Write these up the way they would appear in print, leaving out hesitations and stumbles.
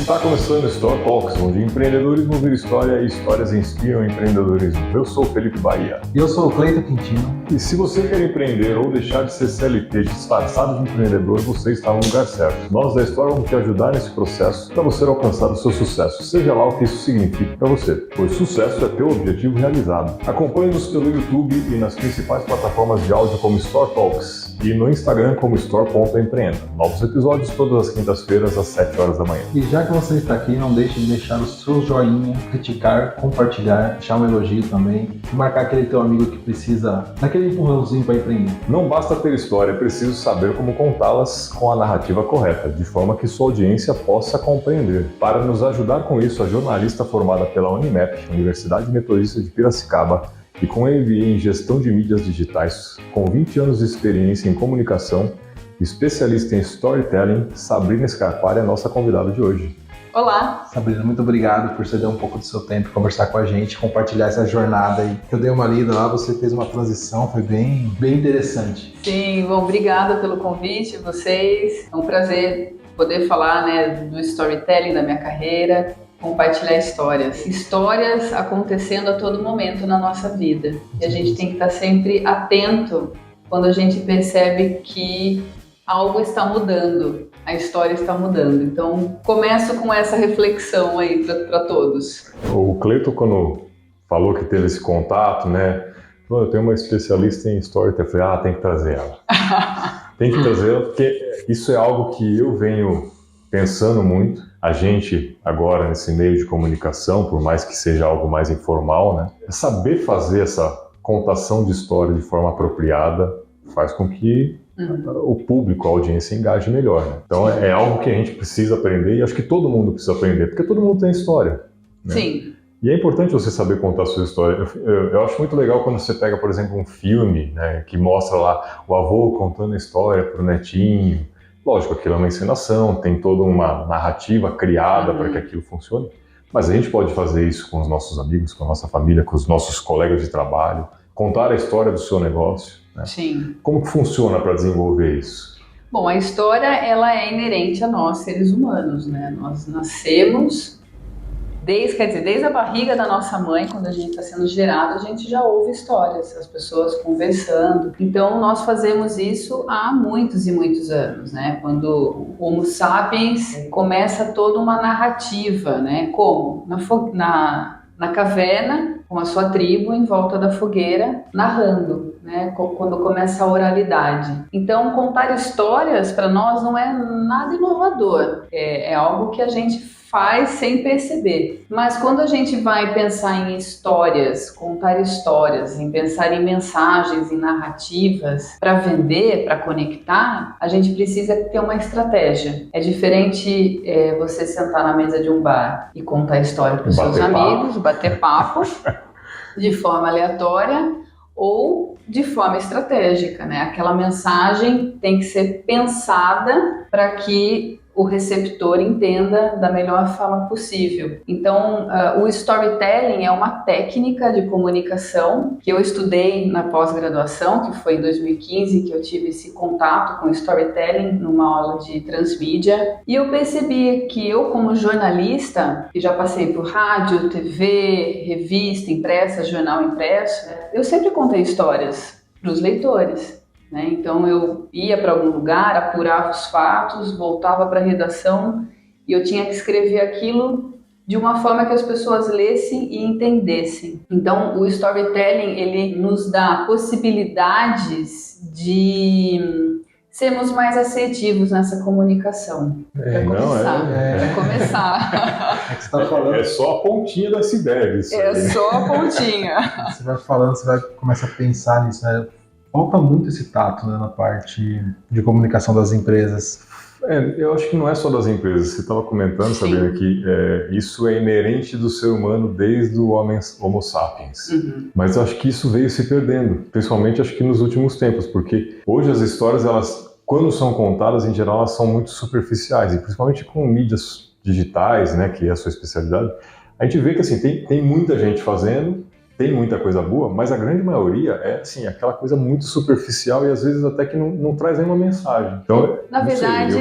Está começando o Store Talks, onde empreendedorismo vira história e histórias inspiram empreendedorismo. Eu sou o Felipe Bahia. E eu sou o Cleiton Quintino. E se você quer empreender ou deixar de ser CLT disfarçado de empreendedor, você está no lugar certo. Nós da Store vamos te ajudar nesse processo para você alcançar o seu sucesso, seja lá o que isso signifique para você, pois sucesso é teu objetivo realizado. Acompanhe-nos pelo YouTube e nas principais plataformas de áudio como Store Talks e no Instagram como store.empreenda. Novos episódios todas as quintas-feiras às 7 horas da manhã. E já que você está aqui, não deixe de deixar o seu joinha, criticar, compartilhar, deixar um elogio também, e marcar aquele teu amigo que precisa daquele empurrãozinho para empreender. Não basta ter história, é preciso saber como contá-las com a narrativa correta, de forma que sua audiência possa compreender. Para nos ajudar com isso, a jornalista formada pela Unimap, Universidade Metodista de Piracicaba, e com MBA em Gestão de Mídias Digitais, com 20 anos de experiência em comunicação, especialista em storytelling, Sabrina Scarpari é a nossa convidada de hoje. Olá! Sabrina, muito obrigado por ceder um pouco do seu tempo, conversar com a gente, compartilhar essa jornada aí. Eu dei uma lida lá, você fez uma transição, foi bem interessante. Sim, bom, obrigada pelo convite, vocês. É um prazer poder falar, do storytelling da minha carreira, compartilhar histórias acontecendo a todo momento na nossa vida. E a gente tem que estar sempre atento quando a gente percebe que algo está mudando, a história está mudando. Então, começo com essa reflexão aí para todos. O Cleiton, quando falou que teve esse contato, eu tenho uma especialista em storytelling, eu falei, tem que trazer ela. Tem que trazer ela, porque isso é algo que eu venho pensando muito. A gente, agora, nesse meio de comunicação, por mais que seja algo mais informal, é saber fazer essa contação de história de forma apropriada faz com que o público, a audiência engaje melhor. Então é algo que a gente precisa aprender e acho que todo mundo precisa aprender, porque todo mundo tem história. Sim. E é importante você saber contar a sua história. Eu acho muito legal quando você pega, por exemplo, um filme que mostra lá o avô contando a história para o netinho. Lógico, aquilo é uma encenação, tem toda uma narrativa criada para que aquilo funcione. Mas a gente pode fazer isso com os nossos amigos, com a nossa família, com os nossos colegas de trabalho, contar a história do seu negócio. Sim. Como que funciona para desenvolver isso? Bom, a história ela é inerente a nós, seres humanos, Nós nascemos, desde a barriga da nossa mãe, quando a gente está sendo gerado, a gente já ouve histórias, as pessoas conversando. Então, nós fazemos isso há muitos e muitos anos, Quando o Homo sapiens começa toda uma narrativa, Como? Na caverna, com a sua tribo em volta da fogueira, narrando, quando começa a oralidade. Então, contar histórias para nós não é nada inovador, é algo que a gente faz sem perceber. Mas quando a gente vai pensar em histórias, contar histórias, em pensar em mensagens, em narrativas, para vender, para conectar, a gente precisa ter uma estratégia. É diferente você sentar na mesa de um bar e contar história para os seus amigos, bater papo, de forma aleatória ou de forma estratégica, Aquela mensagem tem que ser pensada para que o receptor entenda da melhor forma possível. Então, o storytelling é uma técnica de comunicação que eu estudei na pós-graduação, que foi em 2015 que eu tive esse contato com storytelling numa aula de transmídia. E eu percebi que eu, como jornalista, que já passei por rádio, TV, revista impressa, jornal impresso, eu sempre contei histórias para os leitores. Então eu ia para algum lugar, apurava os fatos, voltava para a redação e eu tinha que escrever aquilo de uma forma que as pessoas lessem e entendessem. Então o storytelling ele nos dá possibilidades de sermos mais assertivos nessa comunicação. Para começar. É que você tá falando. É só a pontinha do iceberg. Só a pontinha. Você vai falando, você vai começar a pensar nisso, Falta muito esse tato na parte de comunicação das empresas. Eu acho que não é só das empresas. Você estava comentando, Sabrina, que isso é inerente do ser humano desde o Homo sapiens. Mas eu acho que isso veio se perdendo, principalmente acho que nos últimos tempos, porque hoje as histórias, elas, quando são contadas, em geral, elas são muito superficiais, e principalmente com mídias digitais, que é a sua especialidade, a gente vê que assim, tem muita gente fazendo, tem muita coisa boa, mas a grande maioria é assim, aquela coisa muito superficial e às vezes até que não traz nenhuma mensagem. Então, na verdade,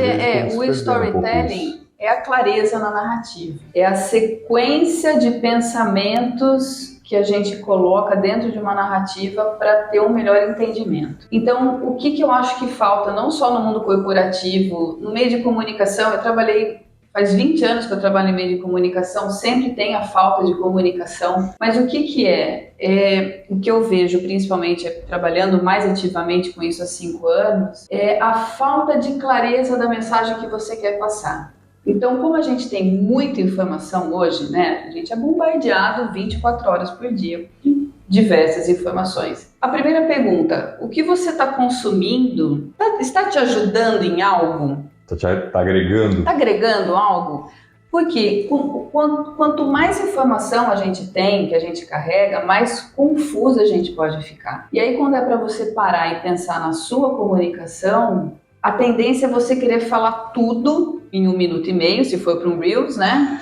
o storytelling é a clareza na narrativa. É a sequência de pensamentos que a gente coloca dentro de uma narrativa para ter um melhor entendimento. Então, o que eu acho que falta, não só no mundo corporativo, no meio de comunicação, eu trabalhei, faz 20 anos que eu trabalho em meio de comunicação, sempre tem a falta de comunicação, mas o que é o que eu vejo, principalmente trabalhando mais ativamente com isso há 5 anos, é a falta de clareza da mensagem que você quer passar. Então, como a gente tem muita informação hoje, né, a gente é bombardeado 24 horas por dia com diversas informações. A primeira pergunta, o que você está consumindo está te ajudando em algo? Está agregando? Está agregando algo? Porque quanto mais informação a gente tem, que a gente carrega, mais confusa a gente pode ficar. E aí, quando é para você parar e pensar na sua comunicação, a tendência é você querer falar tudo em 1 minuto e meio, se for para um Reels, né?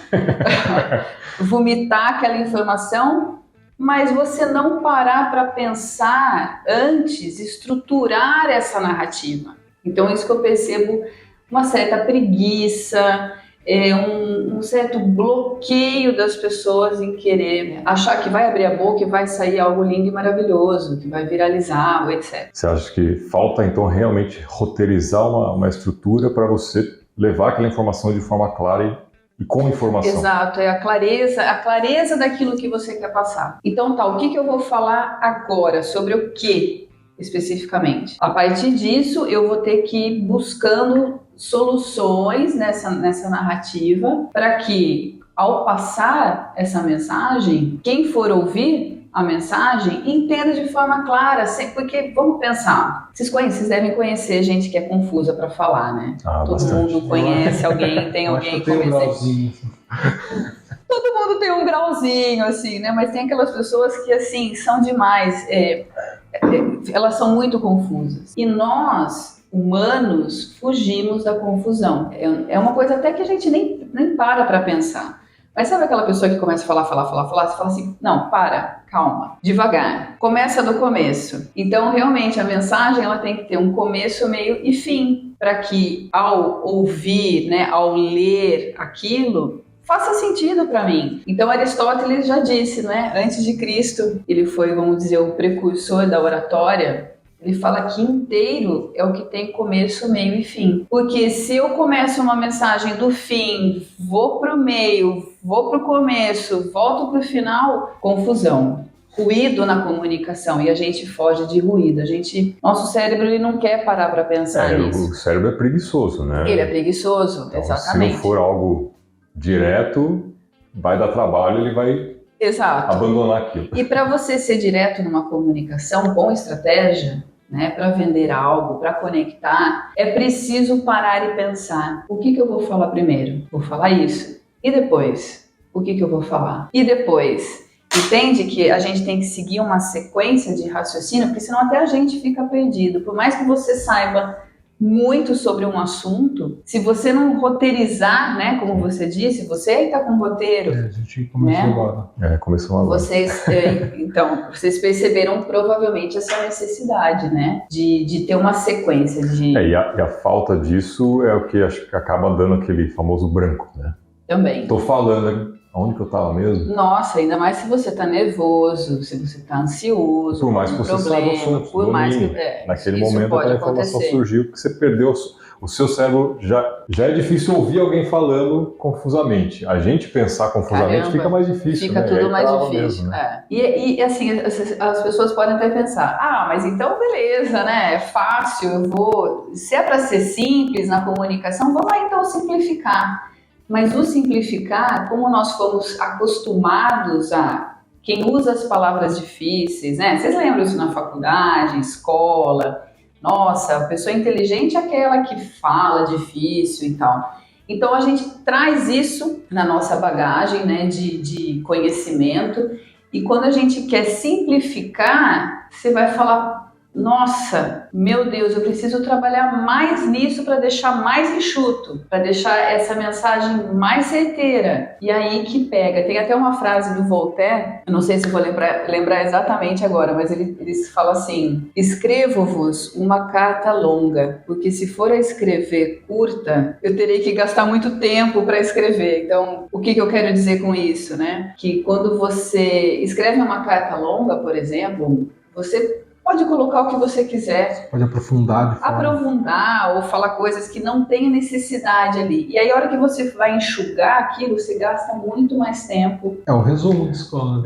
Vomitar aquela informação, mas você não parar para pensar antes, estruturar essa narrativa. Então, isso que eu percebo, uma certa preguiça, um certo bloqueio das pessoas em querer achar que vai abrir a boca e vai sair algo lindo e maravilhoso, que vai viralizar, etc. Você acha que falta, então, realmente roteirizar uma estrutura para você levar aquela informação de forma clara e com informação? Exato, é a clareza daquilo que você quer passar. Então o que eu vou falar agora? Sobre o que especificamente? A partir disso, eu vou ter que ir buscando soluções nessa narrativa para que, ao passar essa mensagem, quem for ouvir a mensagem entenda de forma clara, porque vamos pensar, vocês devem conhecer gente que é confusa para falar, né? Todo bastante. mundo conhece alguém, tem alguém que Todo mundo tem um grauzinho, assim, né? Mas tem aquelas pessoas que, assim, são demais, elas são muito confusas. E nós, humanos, fugimos da confusão. É uma coisa até que a gente nem para pensar. Mas sabe aquela pessoa que começa a falar, você fala assim, não, calma, devagar. Começa do começo. Então, realmente, a mensagem ela tem que ter um começo, meio e fim, para que ao ouvir, né, ao ler aquilo, faça sentido para mim. Então, Aristóteles já disse, né, antes de Cristo, ele foi, vamos dizer, o precursor da oratória. Ele fala que inteiro é o que tem começo, meio e fim. Porque se eu começo uma mensagem do fim, vou para o meio, vou para o começo, volto para o final, confusão. Ruído na comunicação, e a gente foge de ruído. Nosso cérebro ele não quer parar para pensar nisso. O cérebro é preguiçoso, né? Ele é preguiçoso, então, exatamente. Se não for algo direto, vai dar trabalho, ele vai abandonar aquilo. E para você ser direto numa comunicação com estratégia, né, para vender algo, para conectar, é preciso parar e pensar. O que eu vou falar primeiro? Vou falar isso. E depois? O que eu vou falar? E depois? Entende que a gente tem que seguir uma sequência de raciocínio, porque senão até a gente fica perdido. Por mais que você saiba muito sobre um assunto, se você não roteirizar, né, como você disse, você está com roteiro. A gente começou agora. Começou agora. Então, vocês perceberam provavelmente essa necessidade, né, de ter uma sequência de... E a falta disso é o que acho que acaba dando aquele famoso branco, né? Também. Tô falando, aonde que eu tava mesmo? Nossa, ainda mais se você tá nervoso, se você tá ansioso, por mais que você saiba o assunto, por mais que naquele momento a informação surgiu porque você perdeu o seu cérebro. Já é difícil ouvir alguém falando confusamente. A gente pensar confusamente fica mais difícil. Fica tudo mais difícil. Mesmo, né? E assim, as pessoas podem até pensar, mas então beleza, né? É fácil, se é para ser simples na comunicação, vamos lá então simplificar. Mas o simplificar, como nós fomos acostumados quem usa as palavras difíceis, né? Vocês lembram isso na faculdade, escola? Nossa, a pessoa inteligente é aquela que fala difícil e tal. Então a gente traz isso na nossa bagagem, né, de conhecimento, e quando a gente quer simplificar, você vai falar nossa, meu Deus, eu preciso trabalhar mais nisso para deixar mais enxuto, para deixar essa mensagem mais certeira. E aí que pega. Tem até uma frase do Voltaire, eu não sei se vou lembrar exatamente agora, mas ele fala assim: escrevo-vos uma carta longa, porque se for a escrever curta, eu terei que gastar muito tempo para escrever. Então, o que eu quero dizer com isso, né? Que quando você escreve uma carta longa, por exemplo, você pode colocar o que você quiser. Pode aprofundar de forma... Aprofundar ou falar coisas que não tem necessidade ali. E aí, a hora que você vai enxugar aquilo, você gasta muito mais tempo. É o resumo de escola.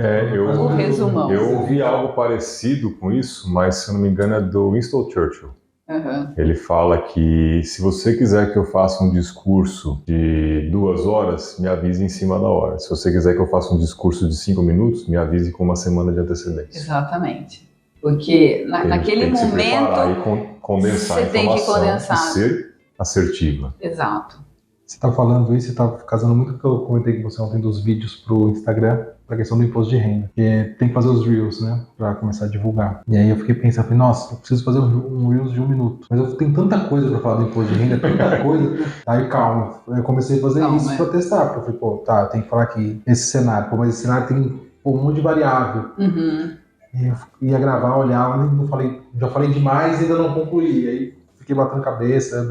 O resumão. Eu ouvi algo parecido com isso, mas se eu não me engano é do Winston Churchill. Uhum. Ele fala que se você quiser que eu faça um discurso de 2 horas, me avise em cima da hora. Se você quiser que eu faça um discurso de 5 minutos, me avise com uma semana de antecedência. Exatamente. Porque naquele tem que momento e condensar você tem que condensar. E ser assertiva. Exato. Você está falando isso, você está casando muito com o que eu comentei com você ontem dos vídeos pro Instagram, para a questão do imposto de renda. Porque tem que fazer os Reels, né? Para começar a divulgar. E aí eu fiquei pensando, falei, nossa, eu preciso fazer um Reels de 1 minuto. Mas eu tenho tanta coisa para falar do imposto de renda, tanta coisa. Aí calma, eu comecei a fazer isso para testar. Porque eu falei, pô, tá, tem que falar aqui esse cenário. Pô, mas esse cenário tem um monte de variável. Uhum. E eu ia gravar, olhava, não falei, já falei demais e ainda não concluí. Aí fiquei batendo cabeça,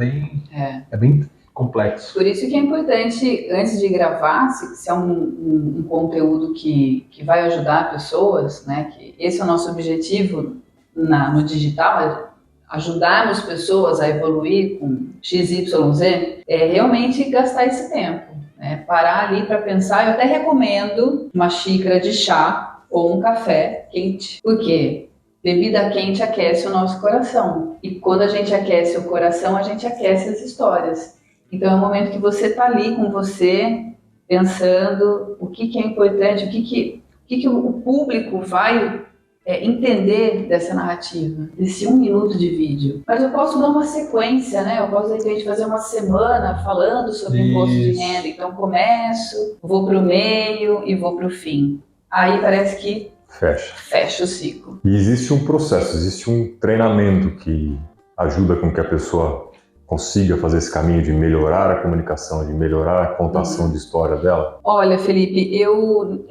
é bem complexo. Por isso que é importante, antes de gravar, se é um conteúdo que vai ajudar pessoas, né? Que esse é o nosso objetivo no digital, é ajudarmos pessoas a evoluir com XYZ, é realmente gastar esse tempo, né? Parar ali para pensar. Eu até recomendo uma xícara de chá ou um café quente. Por quê? Bebida quente aquece o nosso coração. E quando a gente aquece o coração, a gente aquece as histórias. Então é um momento que você está ali com você, pensando o que é importante, o que o público vai entender dessa narrativa, desse 1 minuto de vídeo. Mas eu posso dar uma sequência, né? Eu posso, de repente, fazer uma semana falando sobre imposto de renda. Então começo, vou para o meio e vou para o fim. Aí parece que fecha o ciclo. E existe um processo, existe um treinamento que ajuda com que a pessoa consiga fazer esse caminho de melhorar a comunicação, de melhorar a contação de história dela? Olha, Felipe, eu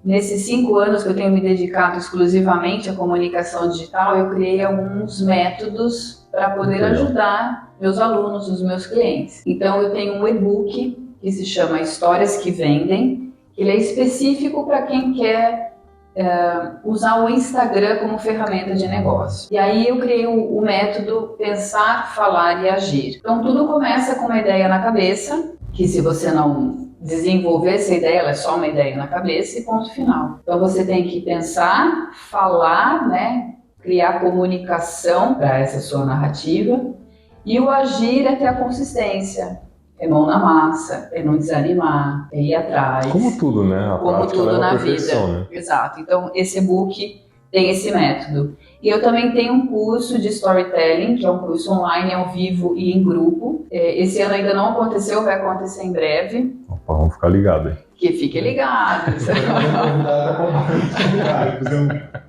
nesses 5 anos que eu tenho me dedicado exclusivamente à comunicação digital, eu criei alguns métodos para poder ajudar meus alunos, os meus clientes. Então eu tenho um e-book que se chama Histórias que Vendem. Ele é específico para quem quer usar o Instagram como ferramenta de negócio. E aí eu criei o método Pensar, Falar e Agir. Então tudo começa com uma ideia na cabeça, que se você não desenvolver essa ideia, ela é só uma ideia na cabeça e ponto final. Então você tem que pensar, falar, né, criar comunicação para essa sua narrativa, e o agir é ter a consistência. É mão na massa, é não desanimar, é ir atrás. Como tudo, né? A como prática tudo leva na à perfeição, vida. Né? Exato. Então, esse e-book tem esse método. E eu também tenho um curso de storytelling, que é um curso online, ao vivo e em grupo. Esse ano ainda não aconteceu, vai acontecer em breve. Opa, vamos ficar ligados aí. Que fiquem ligados.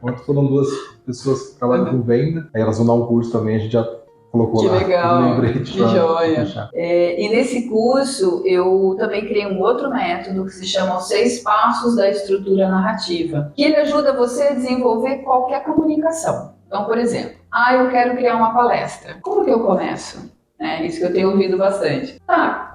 Ontem foram 2 pessoas que trabalham com venda, aí elas vão dar um curso também, a gente já colocou lá. Que legal, que joia. E nesse curso eu também criei um outro método que se chama os 6 passos da estrutura narrativa, que ele ajuda você a desenvolver qualquer comunicação. Então, por exemplo, eu quero criar uma palestra. Como que eu começo? Isso que eu tenho ouvido bastante.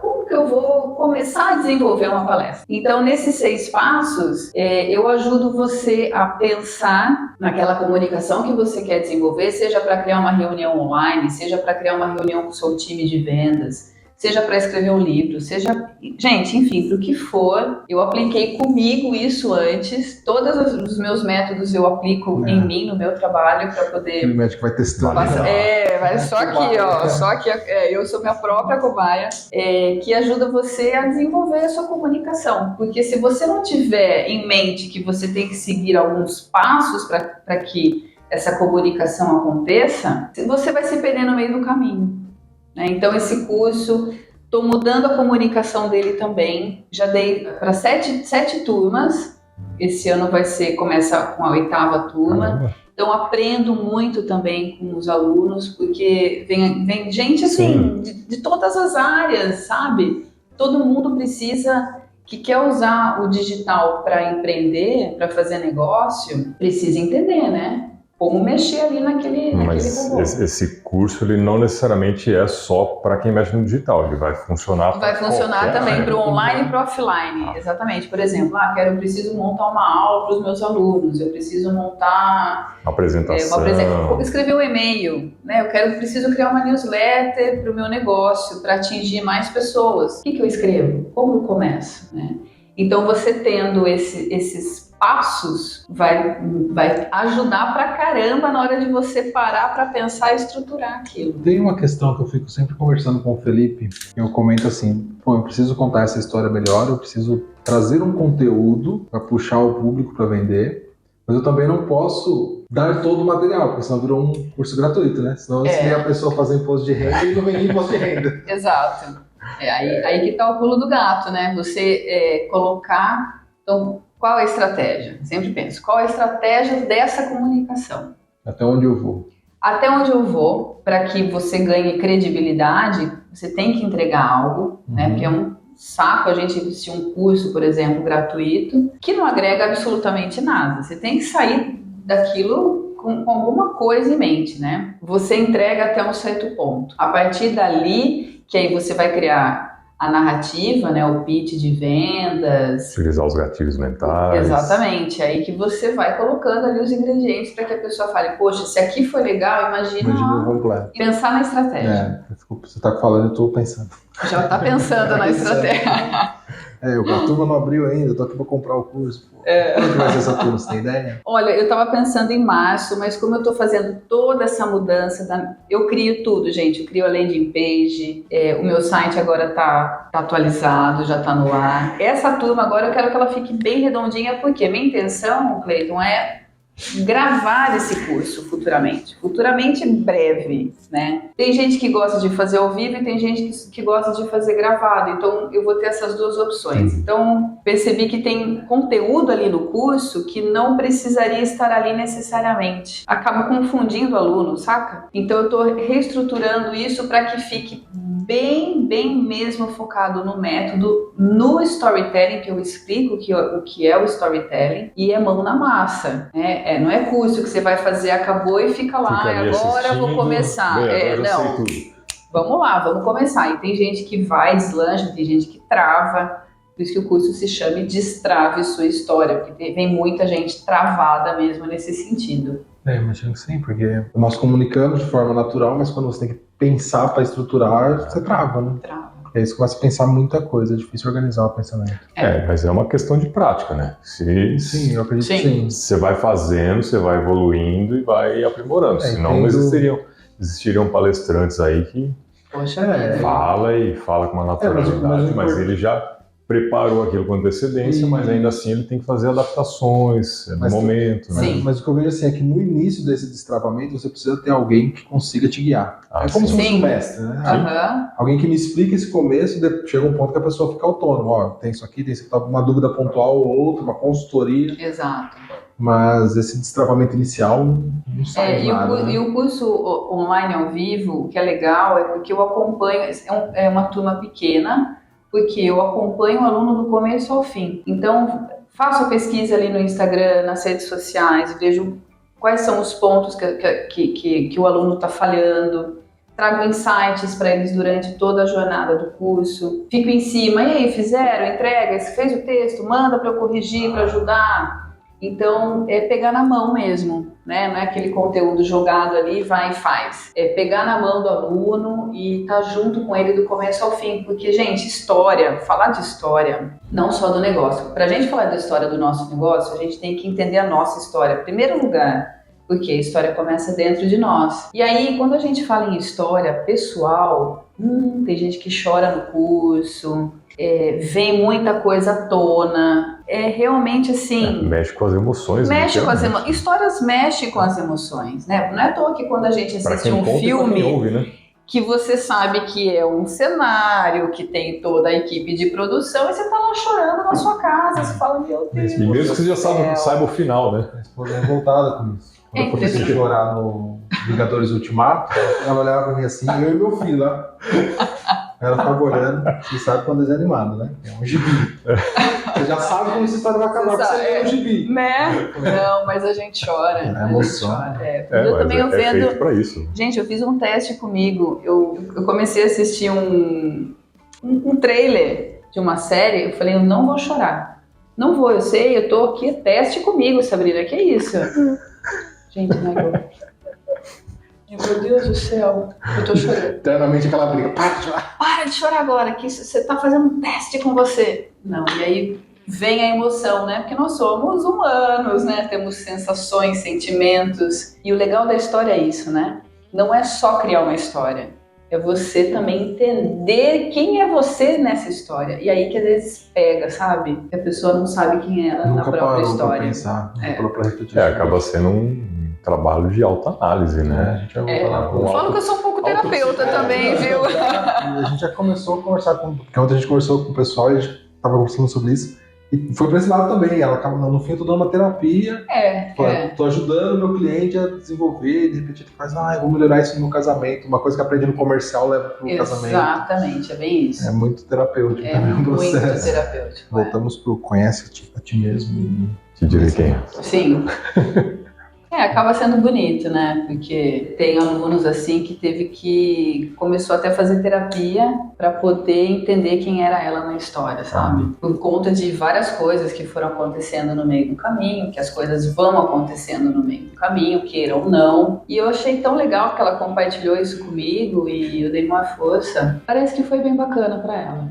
Como que eu vou começar a desenvolver uma palestra? Então, nesses 6 passos, eu ajudo você a pensar naquela comunicação que você quer desenvolver, seja para criar uma reunião online, seja para criar uma reunião com o seu time de vendas, seja para escrever um livro, seja... Gente, enfim, para o que for, eu apliquei comigo isso antes. Todos os meus métodos eu aplico em mim, no meu trabalho, para poder... O médico vai testando. Vai só aqui, ó. Só que eu sou minha própria cobaia, que ajuda você a desenvolver a sua comunicação. Porque se você não tiver em mente que você tem que seguir alguns passos para que essa comunicação aconteça, você vai se perder no meio do caminho. Então esse curso, estou mudando a comunicação dele também, já dei para 7 turmas, esse ano começa com a 8ª turma, Então, aprendo muito também com os alunos, porque vem gente, assim, de todas as áreas, sabe? Todo mundo precisa, que quer usar o digital para empreender, para fazer negócio, precisa entender, né? Como mexer ali naquele robô. Esse curso, ele não necessariamente é só para quem mexe no digital, ele vai funcionar Vai funcionar também para o online e para o offline, exatamente. Por exemplo, eu preciso montar uma aula para os meus alunos, eu preciso montar uma apresentação, escrever um e-mail, né? Preciso criar uma newsletter para o meu negócio, para atingir mais pessoas. O que eu escrevo? Como eu começo? Né? Então, você tendo esses passos vai ajudar pra caramba na hora de você parar para pensar e estruturar aquilo. Tem uma questão que eu fico sempre conversando com o Felipe, eu comento assim, eu preciso contar essa história melhor, eu preciso trazer um conteúdo para puxar o público para vender, mas eu também não posso dar todo o material, porque senão virou um curso gratuito, né? Senão eu ensinei a pessoa a fazer imposto de renda e não vem imposto de renda. Exato. Aí que tá o pulo do gato, né? Você colocar... Então, qual é a estratégia? Sempre penso, qual é a estratégia dessa comunicação? Até onde eu vou? Até onde eu vou, para que você ganhe credibilidade, você tem que entregar algo, né? Porque é um saco a gente assistir um curso, por exemplo, gratuito, que não agrega absolutamente nada. Você tem que sair daquilo com alguma coisa em mente, né? Você entrega até um certo ponto. A partir dali, que aí você vai criar a narrativa, né, o pitch de vendas. Utilizar os gatilhos mentais. Exatamente, aí que você vai colocando ali os ingredientes para que a pessoa fale, poxa, se aqui foi legal, imagina o completo. Pensar na estratégia. Desculpa, você está falando, eu estou pensando. Já está pensando na estratégia. A turma não abriu ainda, eu tô aqui para comprar o curso. Quando que vai ser essa turma, você tem ideia? Olha, eu estava pensando em março, mas como eu estou fazendo toda essa mudança, eu crio tudo, gente. Eu crio a landing page, o meu site agora tá atualizado, já está no ar. Essa turma agora eu quero que ela fique bem redondinha, porque minha intenção, Cleiton, é gravar esse curso futuramente breve, né? Tem gente que gosta de fazer ao vivo e tem gente que gosta de fazer gravado, então eu vou ter essas duas opções. Então percebi que tem conteúdo ali no curso que não precisaria estar ali necessariamente. Acaba confundindo o aluno, saca? Então eu estou reestruturando isso para que fique bem mesmo focado no método, no storytelling, que eu explico o que é o storytelling, e é mão na massa, né? Não é curso que você vai fazer, acabou e fica lá, agora eu vou começar. Não, vamos lá, vamos começar. E tem gente que vai, deslancha, tem gente que trava, por isso que o curso se chama Destrave Sua História, porque vem muita gente travada mesmo nesse sentido. Imagino que sim, porque nós comunicamos de forma natural, mas quando você tem que pensar para estruturar, você trava, né? Trava. E aí você começa a pensar muita coisa, é difícil organizar o pensamento. Mas é uma questão de prática, né? Sim, eu acredito que sim. Você vai fazendo, você vai evoluindo e vai aprimorando, senão não existiriam palestrantes aí que fala com uma naturalidade, mas ele já preparou aquilo com antecedência, mas ainda assim ele tem que fazer adaptações no momento. Né? Mas o que eu vejo assim é que no início desse destravamento você precisa ter alguém que consiga te guiar. É como se fosse um mestre, né? Alguém que me explique esse começo e chega um ponto que a pessoa fica autônoma. Tem isso aqui, uma dúvida pontual ou outra, uma consultoria. Exato. Mas esse destravamento inicial não sai nada. E o curso online ao vivo, o que é legal é porque eu acompanho, é uma turma pequena, porque eu acompanho o aluno do começo ao fim. Então, faço a pesquisa ali no Instagram, nas redes sociais, vejo quais são os pontos que o aluno está falhando, trago insights para eles durante toda a jornada do curso, fico em cima, e aí, fizeram, entrega, fez o texto, manda para eu corrigir, para ajudar. Então, é pegar na mão mesmo, né? Não é aquele conteúdo jogado ali, vai e faz. É pegar na mão do aluno e estar junto com ele do começo ao fim. Porque, gente, falar de história, não só do negócio. Para a gente falar da história do nosso negócio, a gente tem que entender a nossa história. Em primeiro lugar, porque a história começa dentro de nós. E aí, quando a gente fala em história pessoal, tem gente que chora no curso, vem muita coisa à tona. É realmente assim... mexe com as emoções. Histórias mexem com as emoções, né? Não é à toa que quando a gente assiste um filme... ouve, né? Que você sabe que é um cenário, que tem toda a equipe de produção, e você tá lá chorando na sua casa, você fala, meu Deus. E mesmo que você já saiba o final, né? A esposa é revoltada com isso. É eu comecei a chorar no Vingadores Ultimato, ela olhava pra mim assim, eu e meu filho lá. Ela ficava olhando, você sabe quando é desenho animado, né? É um gibi. Você já sabe como essa história vai acabar, porque você é um gibi. Né? Não, mas a gente chora. É emoção. Eu também eu vendo. Feito pra isso. Gente, eu fiz um teste comigo. Eu comecei a assistir um trailer de uma série. Eu falei, eu não vou chorar. Não vou, eu sei, eu tô aqui, teste comigo, Sabrina. Que isso? Gente, Michael. Meu Deus do céu, eu tô chorando. Eternamente aquela briga, para de chorar. Para de chorar agora, que você tá fazendo um teste com você. Não, e aí vem a emoção, né? Porque nós somos humanos, né? Temos sensações, sentimentos. E o legal da história é isso, né? Não é só criar uma história. É você também entender quem é você nessa história. E aí que às vezes pega, sabe? Que a pessoa não sabe quem é ela na própria história. Pra pensar, nunca parou pra refletir. Acaba sendo um trabalho de autoanálise, né? A gente vai falar Eu falo que eu sou um pouco terapeuta também, viu? A gente já começou a conversar porque ontem a gente conversou com o pessoal e a gente tava conversando sobre isso. E foi pra esse lado também. Ela acaba, no fim, eu tô dando uma terapia. Tô ajudando o meu cliente a desenvolver. De repente ele faz, eu vou melhorar isso no meu casamento. Uma coisa que aprendi no comercial leva pro casamento. Exatamente, é bem isso. É muito terapêutico também o processo. Muito terapêutico. Voltamos pro conhece a ti mesmo. Te direi quem é. Sim. Acaba sendo bonito, né? Porque tem alunos assim que começou até a fazer terapia para poder entender quem era ela na história, sabe? Por conta de várias coisas que foram acontecendo no meio do caminho, que as coisas vão acontecendo no meio do caminho, queira ou não. E eu achei tão legal que ela compartilhou isso comigo e eu dei uma força. Parece que foi bem bacana para ela.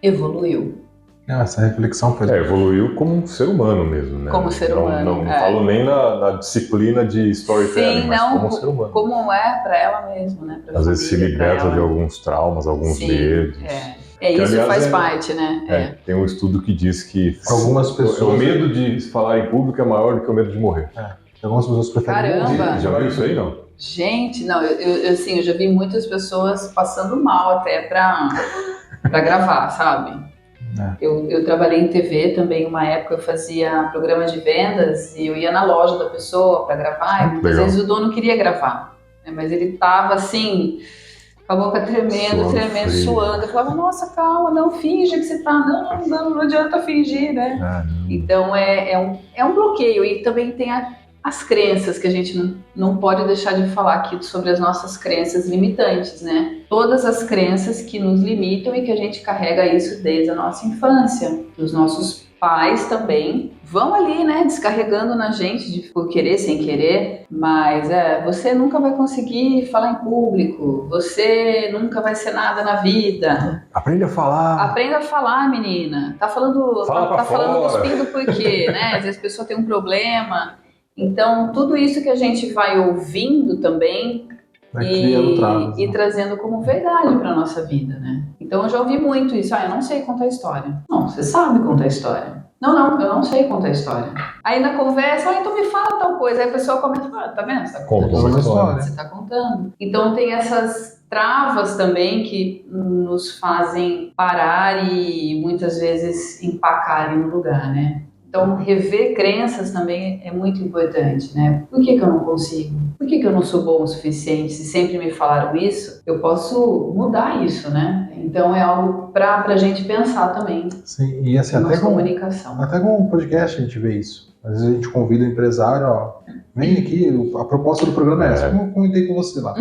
Evoluiu. Essa reflexão foi... evoluiu como um ser humano mesmo, né? Como ser humano. Não falo nem na disciplina de storytelling, Sim, mas não, como ser humano. Como é pra ela mesmo, né? Às vezes se liberta de alguns traumas, alguns medos. Isso aliás, faz parte, né? Tem um estudo que diz que algumas pessoas... o medo de falar em público é maior do que o medo de morrer. Algumas pessoas preferem Caramba! Já viu isso aí, não? Gente, não, eu já vi muitas pessoas passando mal até pra gravar, sabe? Eu trabalhei em TV também, uma época eu fazia programa de vendas e eu ia na loja da pessoa para gravar e muitas vezes o dono queria gravar, né? Mas ele tava assim, com a boca tremendo, suando. Eu falava, nossa, calma, não finge que você tá, não adianta fingir, né? Então é um bloqueio e também tem as crenças que a gente não pode deixar de falar aqui sobre as nossas crenças limitantes, né? Todas as crenças que nos limitam e que a gente carrega isso desde a nossa infância. Os nossos pais também vão ali, né, descarregando na gente por querer, sem querer, mas você nunca vai conseguir falar em público, você nunca vai ser nada na vida. Aprende a falar. Aprenda a falar, menina. Tá falando cuspindo por quê, né? Às vezes a pessoa tem um problema. Então, tudo isso que a gente vai ouvindo também e trazendo como verdade para nossa vida, né? Então, eu já ouvi muito isso. Eu não sei contar história. Não, você sabe contar história. Não, eu não sei contar história. Aí na conversa, então me fala tal coisa. Aí a pessoa começa a falar, tá vendo? Você tá contando uma história. Você tá contando. Então, tem essas travas também que nos fazem parar e muitas vezes empacarem no lugar, né? Então, rever crenças também é muito importante, né? Por que eu não consigo? Por que eu não sou bom o suficiente? Se sempre me falaram isso, eu posso mudar isso, né? Então, é algo pra gente pensar também. Sim, e assim, até comunicação. Até com o podcast a gente vê isso. Às vezes a gente convida o empresário, vem aqui, a proposta do programa é essa, como eu comentei com você lá.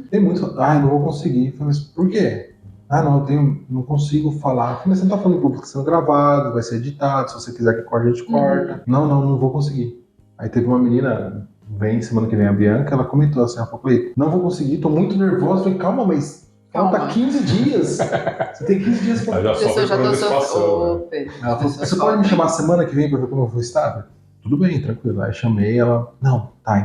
Tem muito, eu não vou conseguir. Mas por quê? Não consigo falar. Mas você não tá falando em público, está sendo gravado, vai ser editado, se você quiser que corte, a gente corta. Não vou conseguir. Aí teve uma menina, vem semana que vem a Bianca, ela comentou assim, ela falou, não vou conseguir, tô muito nervosa. Eu falei, calma, mas falta 15 dias. Você tem 15 dias pra... A pessoa já tá sofrendo. Ela falou, você pode me chamar semana que vem pra ver como eu vou estar? Tudo bem, tranquilo. Aí chamei ela,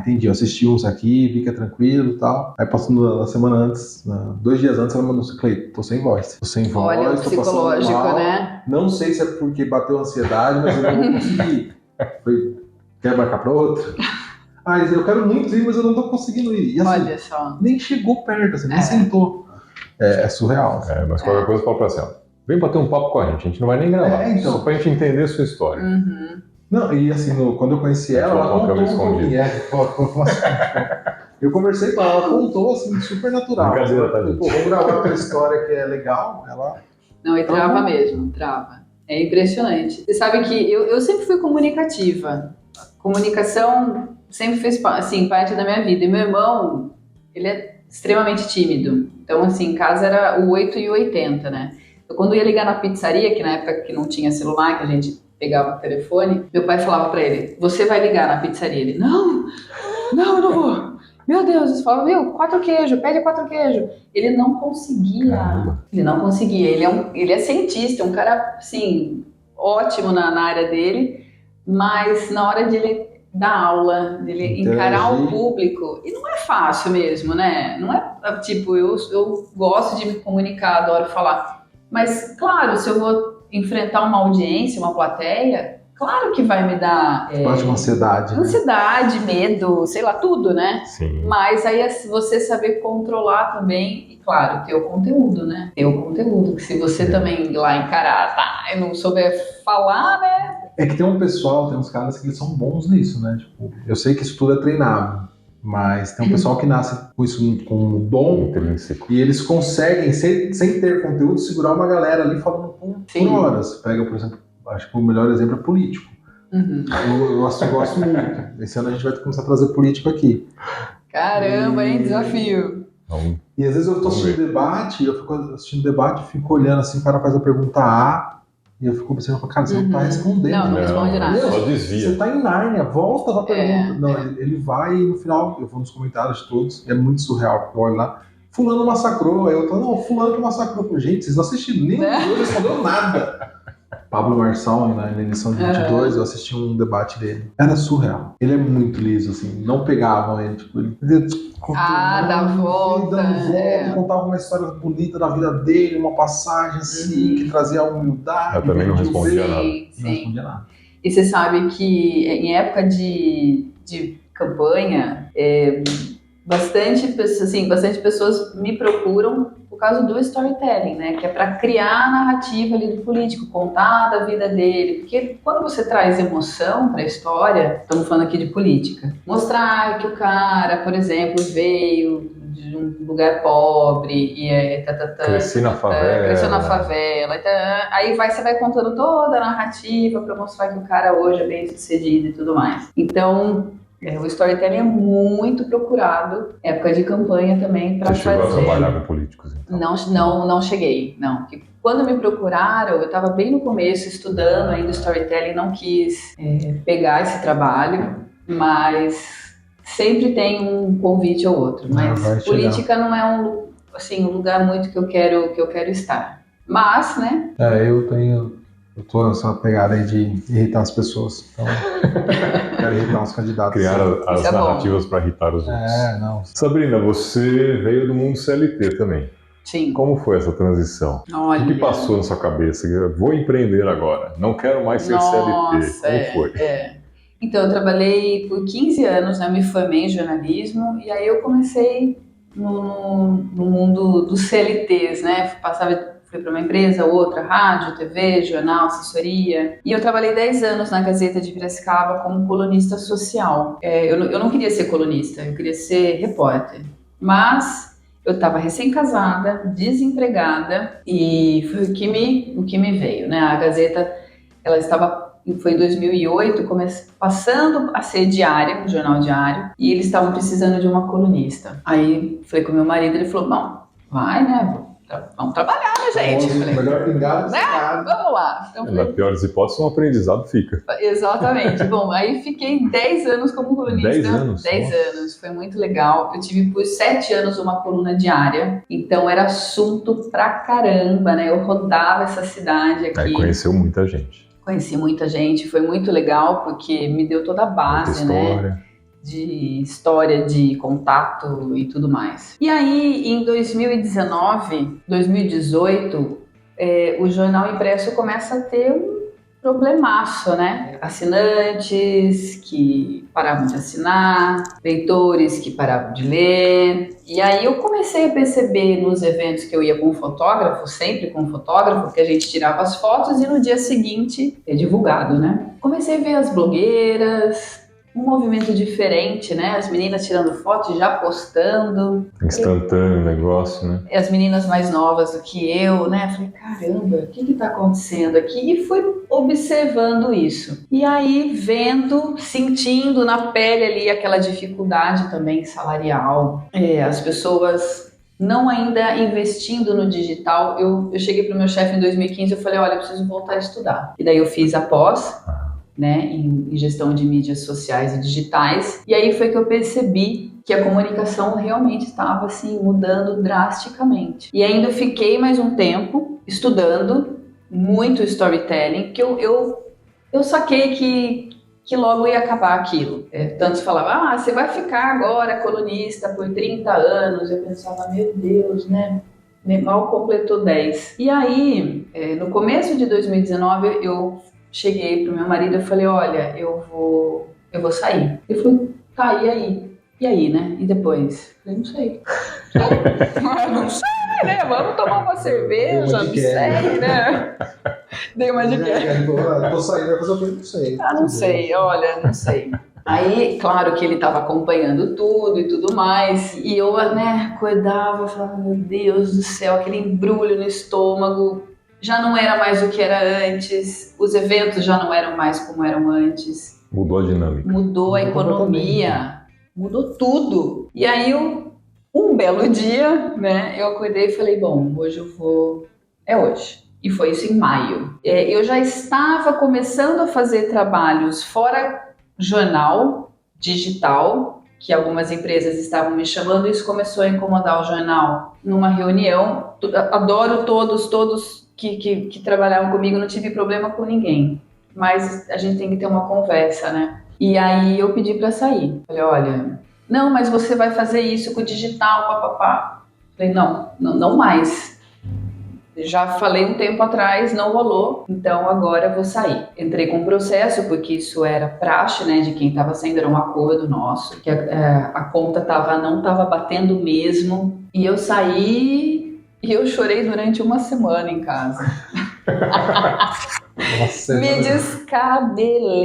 entendi, eu assisti uns aqui, vi que é tranquilo e tal. Aí passando na semana antes, 2 dias antes, ela mandou assim, Cleiton, tô sem voz. Olha, o psicológico, mal, né? Não sei se é porque bateu ansiedade, mas eu não vou conseguir. Falei, quer marcar pra outro? Eu quero muito ir, mas eu não tô conseguindo ir. E assim, olha só. Nem chegou perto, assim, nem sentou. É surreal. Mas qualquer coisa fala pra assim, vem bater um papo com a gente não vai nem gravar. Só pra gente entender a sua história. Não, e assim, quando eu conheci ela, ela Colocou a contou câmera um pouquinho. Eu conversei com ela, ela contou assim, super natural. Brincadeira, tá, Eu falei, gente? pô, vamos gravar tua história que é legal. Ela. Não, e trava mesmo, trava. É impressionante. Você sabe que eu sempre fui comunicativa. Comunicação sempre fez assim, parte da minha vida. E meu irmão, ele é extremamente tímido. Então, assim, em casa era o 8 e o 80, né? Eu, quando ia ligar na pizzaria, que na época que não tinha celular, que a gente pegava o telefone, meu pai falava pra ele, você vai ligar na pizzaria. Ele, não, eu não vou. Meu Deus, eles falavam, meu, 4 queijos, pede 4 queijos. Ele não conseguia. Caramba. Ele não conseguia. Ele é cientista, um cara, assim, ótimo na área dele, mas na hora de ele dar aula, dele encarar o público, e não é fácil mesmo, né? Não é, tipo, eu gosto de me comunicar, adoro falar. Mas, claro, se eu vou enfrentar uma audiência, uma plateia, claro que vai me dar Bate uma ansiedade. ansiedade, medo, sei lá, tudo, né? Sim. Mas aí é você saber controlar também, e claro, ter o conteúdo, né? Ter o conteúdo, que se você também ir lá encarar, tá, eu não souber falar, né? É que tem um pessoal, tem uns caras que eles são bons nisso, né? Tipo, eu sei que isso tudo é treinável, mas tem um pessoal que nasce com isso, com um dom, Intrínseco. e eles conseguem, sem ter conteúdo, segurar uma galera ali falando por horas. Pega, por exemplo, acho que o melhor exemplo é político. Uhum. Eu gosto muito. Esse ano a gente vai começar a trazer político aqui. Caramba, hein? Desafio. E às vezes eu tô assistindo debate, eu fico assistindo debate, fico olhando assim, o cara faz a pergunta A, e eu fico observando, cara, você não tá respondendo. Não responde nada. Só desvia. Você tá em Nárnia, volta pra pergunta. Não, ele vai e no final, eu vou nos comentários de todos, e é muito surreal, porque eu olho lá, fulano massacrou, aí eu tô, não, fulano que massacrou. Gente, vocês não assistiram, nem não respondeu nada. Pablo Marçal, na eleição de 22, eu assisti um debate dele. Era surreal. Ele é muito liso, assim, não pegavam ele, tipo, ele dá volta. Contava uma história bonita da vida dele, uma passagem assim, que trazia a humildade. Eu também não respondia nada. Não respondia nada. E você sabe que em época de campanha, bastante pessoas me procuram por causa do storytelling, né? Que é para criar a narrativa ali do político, contar da vida dele. Porque quando você traz emoção para a história, estamos falando aqui de política, mostrar que o cara, por exemplo, veio de um lugar pobre e cresceu na favela. Aí você vai contando toda a narrativa para mostrar que o cara hoje é bem sucedido e tudo mais. Então, o storytelling é muito procurado, época de campanha também, para fazer. Você chegou a trabalhar com políticos, então? Não cheguei, não. Porque quando me procuraram, eu estava bem no começo, estudando ainda storytelling, não quis pegar esse trabalho, mas sempre tem um convite ou outro. Mas política não é um lugar muito que eu quero estar. Mas, né? Eu tô nessa pegada aí de irritar as pessoas. Então, quero irritar os candidatos. Criar as narrativas para irritar os outros. Não. Sabrina, você veio do mundo CLT também. Sim. Como foi essa transição? Olha, o que passou na sua cabeça? Eu vou empreender agora. Não quero mais ser CLT. Como foi? Então, eu trabalhei por 15 anos, né? Eu me formei em jornalismo e aí eu comecei no mundo dos CLTs, né? Fui para uma empresa, outra, rádio, TV, jornal, assessoria. E eu trabalhei 10 anos na Gazeta de Piracicaba como colunista social. Eu não queria ser colunista, eu queria ser repórter. Mas eu estava recém-casada, desempregada, e foi o que me veio, né? A Gazeta, foi em 2008, passando a ser diária, um jornal diário, e eles estavam precisando de uma colunista. Aí falei com meu marido, ele falou, bom, vai, né? Vamos trabalhar, né, gente? Melhor pingado, vamos lá. Então, na pior das hipóteses, um aprendizado fica. Exatamente. Bom, aí fiquei 10 anos como colunista. 10 anos? 10 anos, foi muito legal. Eu tive por 7 anos uma coluna diária, então era assunto pra caramba, né? Eu rodava essa cidade aqui. Aí conheceu muita gente. Conheci muita gente, foi muito legal, porque me deu toda a base, né? De história, de contato e tudo mais. E aí, em 2019, 2018, o jornal impresso começa a ter problemaço, né? Assinantes que paravam de assinar, leitores que paravam de ler. E aí eu comecei a perceber nos eventos que eu ia com fotógrafo, sempre com fotógrafo, que a gente tirava as fotos e no dia seguinte é divulgado, né? Comecei a ver as blogueiras, um movimento diferente, né? As meninas tirando fotos e já postando. Instantâneo o negócio, né? As meninas mais novas do que eu, né? Falei, caramba, o que está acontecendo aqui? E fui observando isso. E aí, vendo, sentindo na pele ali aquela dificuldade também salarial. As pessoas não ainda investindo no digital. Eu cheguei para o meu chefe em 2015 e falei, olha, eu preciso voltar a estudar. E daí eu fiz a pós, né, em gestão de mídias sociais e digitais. E aí foi que eu percebi que a comunicação realmente estava assim mudando drasticamente. E ainda fiquei mais um tempo estudando muito storytelling, que eu saquei que logo ia acabar aquilo. Tantos falavam, você vai ficar agora colunista por 30 anos. Eu pensava, meu Deus, né? Mal completou 10. E aí, no começo de 2019, eu cheguei pro meu marido e falei, olha, eu vou sair. Ele falou, tá, e aí? E aí, né? E depois? Eu falei, não sei. Não sei, né? Vamos tomar uma cerveja, não sei, né? Dei uma de guerra. Tô saindo, vai fazer o que? Não sei. Não sei, olha, não sei. Aí, claro que ele estava acompanhando tudo e tudo mais, e eu, né, acordava, falava, meu Deus do céu, aquele embrulho no estômago, já não era mais o que era antes, os eventos já não eram mais como eram antes. Mudou a dinâmica. Mudou a economia, mudou tudo. E aí, um belo dia, né, eu acordei e falei, bom, hoje eu vou... É hoje. E foi isso em maio. Eu já estava começando a fazer trabalhos fora jornal, digital, que algumas empresas estavam me chamando, e isso começou a incomodar o jornal. Numa reunião, adoro todos que trabalhavam comigo, não tive problema com ninguém. Mas a gente tem que ter uma conversa, né? E aí eu pedi para sair. Falei, olha, não, mas você vai fazer isso com o digital, papapá. Falei, não mais. Já falei um tempo atrás, não rolou, então agora eu vou sair. Entrei com um processo, porque isso era praxe, né, de quem estava saindo, era um acordo nosso, que a conta não estava batendo mesmo. E eu saí e eu chorei durante uma semana em casa. Nossa, Me descabelei.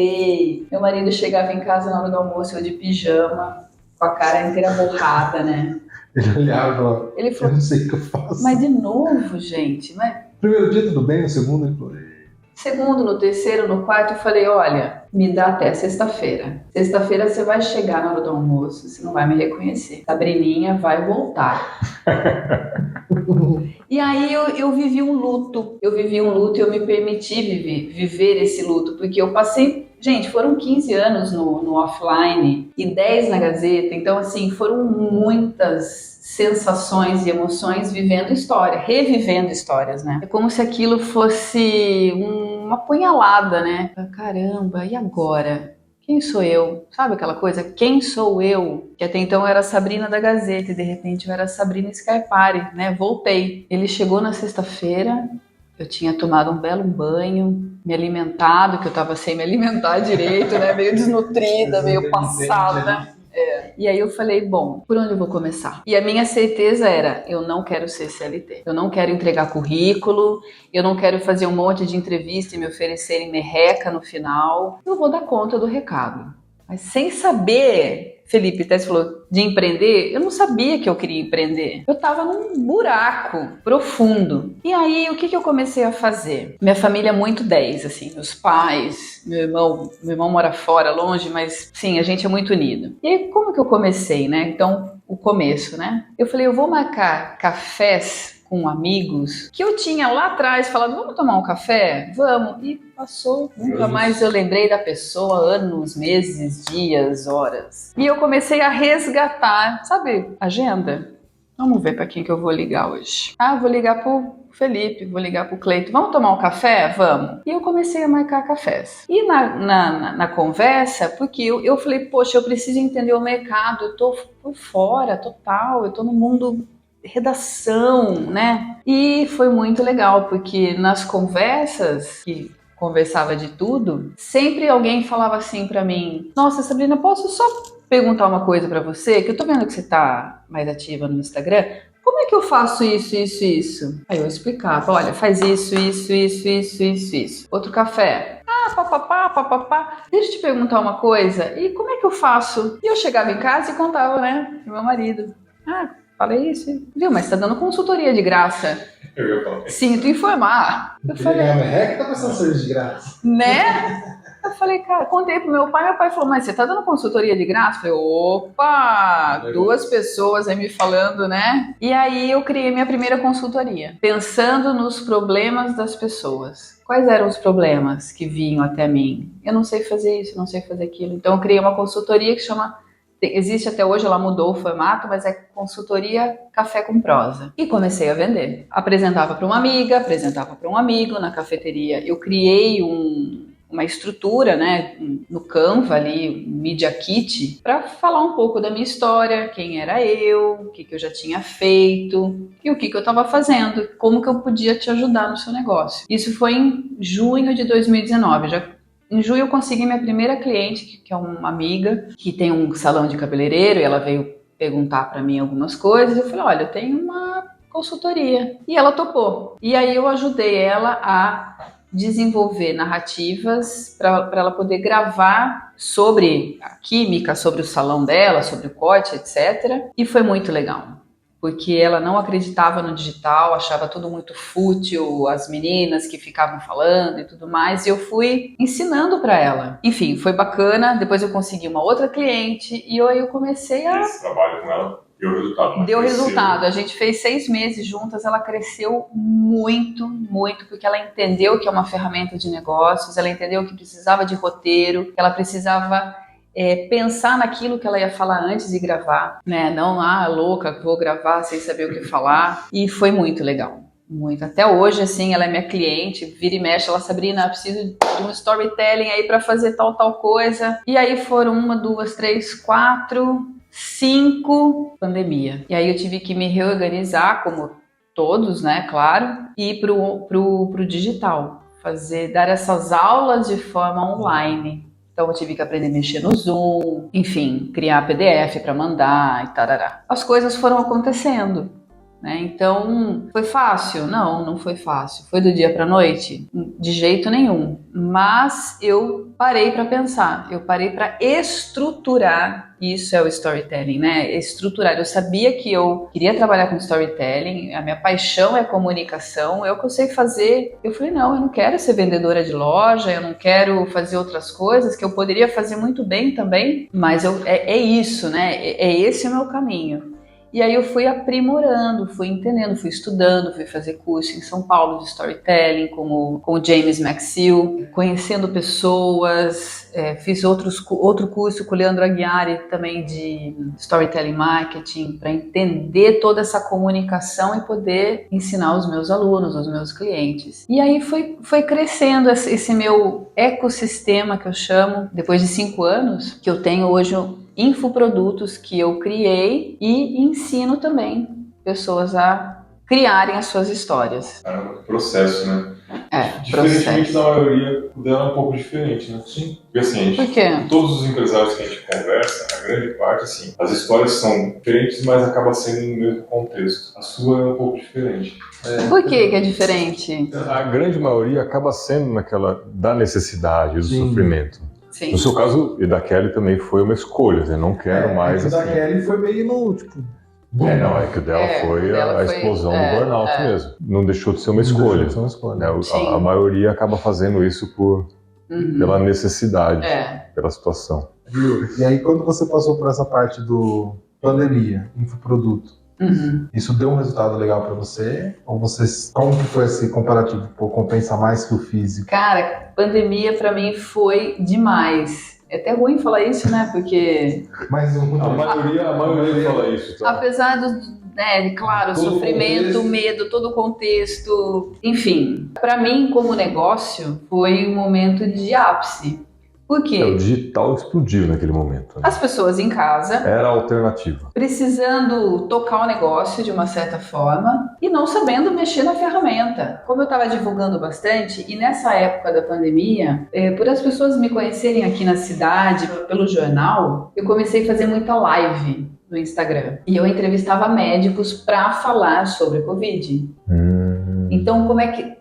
Meu marido chegava em casa na hora do almoço, eu de pijama, com a cara inteira borrada, né? Ele olhava e falava, Ele falou, eu não sei o que eu faço. mas de novo, gente, mas... Primeiro dia tudo bem, no segundo ele falou, Segundo, no terceiro, no quarto, eu falei, olha, me dá até sexta-feira. Sexta-feira você vai chegar na hora do almoço, você não vai me reconhecer. Sabrininha vai voltar. E aí eu vivi um luto. Eu me permiti viver esse luto, porque eu passei... Gente, foram 15 anos no offline e 10 na Gazeta, então assim, foram muitas sensações e emoções vivendo história, revivendo histórias, né? É como se aquilo fosse uma punhalada, né? Caramba, e agora? Quem sou eu? Sabe aquela coisa? Quem sou eu? Que até então eu era a Sabrina da Gazeta e de repente eu era a Sabrina Scarpari, né? Voltei. Ele chegou na sexta-feira, eu tinha tomado um belo banho, me alimentado, que eu tava sem me alimentar direito, né? Meio desnutrida, meio passada. E aí eu falei, bom, por onde eu vou começar? E a minha certeza era, eu não quero ser CLT. Eu não quero entregar currículo, eu não quero fazer um monte de entrevista e me oferecerem merreca no final. Eu vou dar conta do recado. Mas sem saber, Felipe até falou, de empreender, eu não sabia que eu queria empreender. Eu tava num buraco profundo. E aí, o que eu comecei a fazer? Minha família é muito 10, assim, meus pais, meu irmão mora fora, longe, mas sim, a gente é muito unido. E aí, como que eu comecei, né? Então, o começo, né? Eu falei, eu vou marcar cafés com amigos, que eu tinha lá atrás falado, vamos tomar um café? Vamos. E passou, nunca mais eu lembrei da pessoa, anos, meses, dias, horas. E eu comecei a resgatar, sabe, agenda? Vamos ver para quem que eu vou ligar hoje. Vou ligar pro Felipe, vou ligar pro Cleito. Vamos tomar um café? Vamos. E eu comecei a marcar cafés. E na conversa, porque eu falei, poxa, eu preciso entender o mercado, eu tô por fora, total, eu tô no mundo... redação, né? E foi muito legal, porque nas conversas conversava de tudo, sempre alguém falava assim pra mim: Nossa, Sabrina, posso só perguntar uma coisa pra você? Que eu tô vendo que você tá mais ativa no Instagram. Como é que eu faço isso, isso, isso? Aí eu explicava: Olha, faz isso, isso, isso, isso, isso, isso. Outro café. Ah, papapá, papapá. Deixa eu te perguntar uma coisa. E como é que eu faço? E eu chegava em casa e contava, né, pro meu marido. Ah, falei isso. Viu, mas você tá dando consultoria de graça. Eu ia falar. Sinto informar. Eu falei, É que tá prestando serviço de graça. né? Eu falei, cara, contei pro meu pai falou, mas você tá dando consultoria de graça? Eu falei, opa, duas pessoas aí me falando, né? E aí eu criei minha primeira consultoria, pensando nos problemas das pessoas. Quais eram os problemas que vinham até mim? Eu não sei fazer isso, eu não sei fazer aquilo. Então eu criei uma consultoria que chama... Existe até hoje, ela mudou o formato, mas é consultoria Café com Prosa. E comecei a vender. Apresentava para uma amiga, apresentava para um amigo na cafeteria. Eu criei uma estrutura, né, no Canva ali, um Media Kit, para falar um pouco da minha história, quem era eu, o que eu já tinha feito e o que eu estava fazendo, como que eu podia te ajudar no seu negócio. Isso foi em junho de 2019, em julho eu consegui minha primeira cliente, que é uma amiga, que tem um salão de cabeleireiro, e ela veio perguntar para mim algumas coisas, e eu falei, olha, eu tenho uma consultoria. E ela topou. E aí eu ajudei ela a desenvolver narrativas para ela poder gravar sobre a química, sobre o salão dela, sobre o corte, etc. E foi muito legal. Porque ela não acreditava no digital, achava tudo muito fútil, as meninas que ficavam falando e tudo mais, e eu fui ensinando para ela. Enfim, foi bacana, depois eu consegui uma outra cliente, e aí eu comecei a... Esse trabalho com ela deu resultado. Deu resultado, a gente fez 6 meses juntas, ela cresceu muito, muito, porque ela entendeu que é uma ferramenta de negócios, ela entendeu que precisava de roteiro, que ela precisava... pensar naquilo que ela ia falar antes de gravar, né? Não, louca, vou gravar sem saber o que falar. E foi muito legal. Muito. Até hoje, assim, ela é minha cliente, vira e mexe, ela, Sabrina, eu preciso de um storytelling aí pra fazer tal coisa. E aí foram 1, 2, 3, 4, 5, pandemia. E aí eu tive que me reorganizar, como todos, né, claro, e ir pro digital. Dar essas aulas de forma online. Então eu tive que aprender a mexer no Zoom, enfim, criar PDF para mandar e tarará. As coisas foram acontecendo, né? Então, foi fácil? Não foi fácil. Foi do dia para a noite? De jeito nenhum. Mas eu parei para pensar, eu parei para estruturar. Isso é o storytelling, né? Estruturar. Eu sabia que eu queria trabalhar com storytelling, a minha paixão é comunicação, é o que eu sei fazer. Eu falei, não, eu não quero ser vendedora de loja, eu não quero fazer outras coisas que eu poderia fazer muito bem também, mas é isso, né? É esse o meu caminho. E aí eu fui aprimorando, fui entendendo, fui estudando, fui fazer curso em São Paulo de storytelling com o James Maxill, conhecendo pessoas, fiz outro curso com o Leandro Aguiari também de storytelling marketing, para entender toda essa comunicação e poder ensinar os meus alunos, os meus clientes. E aí foi crescendo esse meu ecossistema que eu chamo, depois de 5 anos, que eu tenho hoje infoprodutos que eu criei e ensino também pessoas a criarem as suas histórias. Caramba, que processo, né? Processo. Diferentemente da maioria, o dela é um pouco diferente, né? Sim. Porque assim, Por quê? Todos os empresários que a gente conversa, a grande parte, assim, as histórias são diferentes, mas acaba sendo no mesmo contexto. A sua é um pouco diferente. Por que é diferente? A grande maioria acaba sendo naquela da necessidade, do sofrimento. Sim. No seu caso, e da Kelly também foi uma escolha, eu não quero mais O da assim. Kelly foi meio no, tipo... É que o dela foi a explosão do burnout mesmo. Não deixou de ser uma escolha. Né? A maioria acaba fazendo isso pela necessidade, pela situação. E aí, quando você passou por essa parte do pandemia, infoproduto, isso deu um resultado legal pra você? Ou como que foi esse comparativo? Pô, compensa mais que o físico? Cara, pandemia pra mim foi demais. É até ruim falar isso, né? Porque... Mas a maioria fala isso. Tá? Apesar claro, Todo sofrimento, medo, todo o contexto, enfim. Para mim, como negócio, foi um momento de ápice, Por quê? O digital explodiu naquele momento. Né? As pessoas em casa, Era a alternativa. precisando tocar o negócio de uma certa forma e não sabendo mexer na ferramenta. Como eu estava divulgando bastante, e nessa época da pandemia, por as pessoas me conhecerem aqui na cidade, pelo jornal, eu comecei a fazer muita live no Instagram. E eu entrevistava médicos para falar sobre Covid. Então,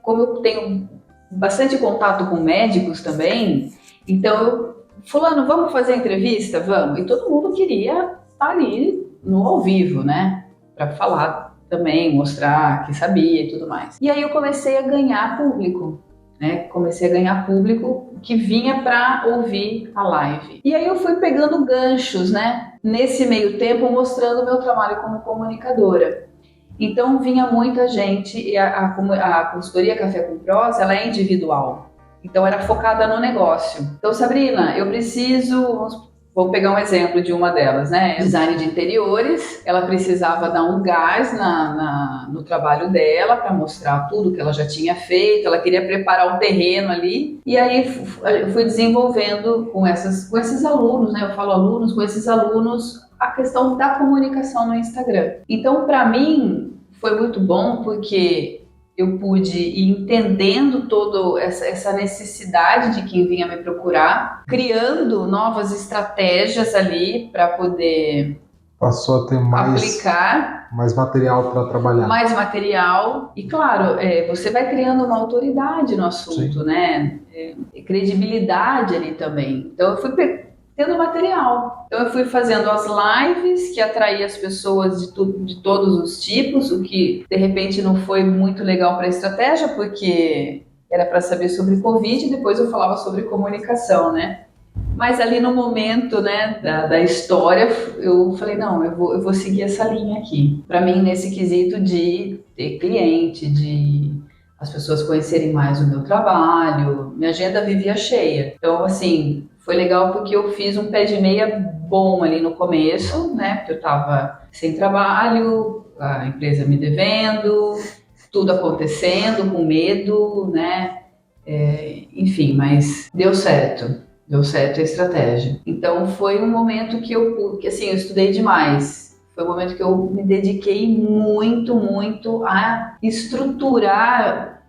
como eu tenho bastante contato com médicos também, então fulano, vamos fazer a entrevista? Vamos. E todo mundo queria estar ali no ao vivo, né? Para falar também, mostrar que sabia e tudo mais. E aí eu comecei a ganhar público, né? Comecei a ganhar público que vinha para ouvir a live. E aí eu fui pegando ganchos, né? Nesse meio tempo, mostrando o meu trabalho como comunicadora. Então vinha muita gente, e a consultoria Café com Prosa, ela é individual, então era focada no negócio. Então, Sabrina, eu preciso, vou pegar um exemplo de uma delas, né? Design de interiores, ela precisava dar um gás no trabalho dela para mostrar tudo que ela já tinha feito, ela queria preparar o terreno ali, e aí eu fui desenvolvendo com esses alunos, né? Eu falo alunos, com esses alunos, a questão da comunicação no Instagram. Então, para mim, foi muito bom porque eu pude ir entendendo toda essa necessidade de quem vinha me procurar, criando novas estratégias ali para poder Passou a ter aplicar mais material para trabalhar. Mais material. E, claro, você vai criando uma autoridade no assunto, né? Credibilidade ali também. Então, eu fui tendo material. Então eu fui fazendo as lives que atraía as pessoas de todos os tipos, o que de repente não foi muito legal para a estratégia, porque era para saber sobre Covid e depois eu falava sobre comunicação, né? Mas ali no momento, né, da história, eu falei, não, eu vou seguir essa linha aqui. Para mim, nesse quesito de ter cliente, de as pessoas conhecerem mais o meu trabalho, minha agenda vivia cheia. Então, assim, foi legal porque eu fiz um pé de meia bom ali no começo, né? Porque eu estava sem trabalho, a empresa me devendo, tudo acontecendo, com medo, né? Enfim, mas deu certo a estratégia. Então foi um momento que eu estudei demais. Foi um momento que eu me dediquei muito, muito a estruturar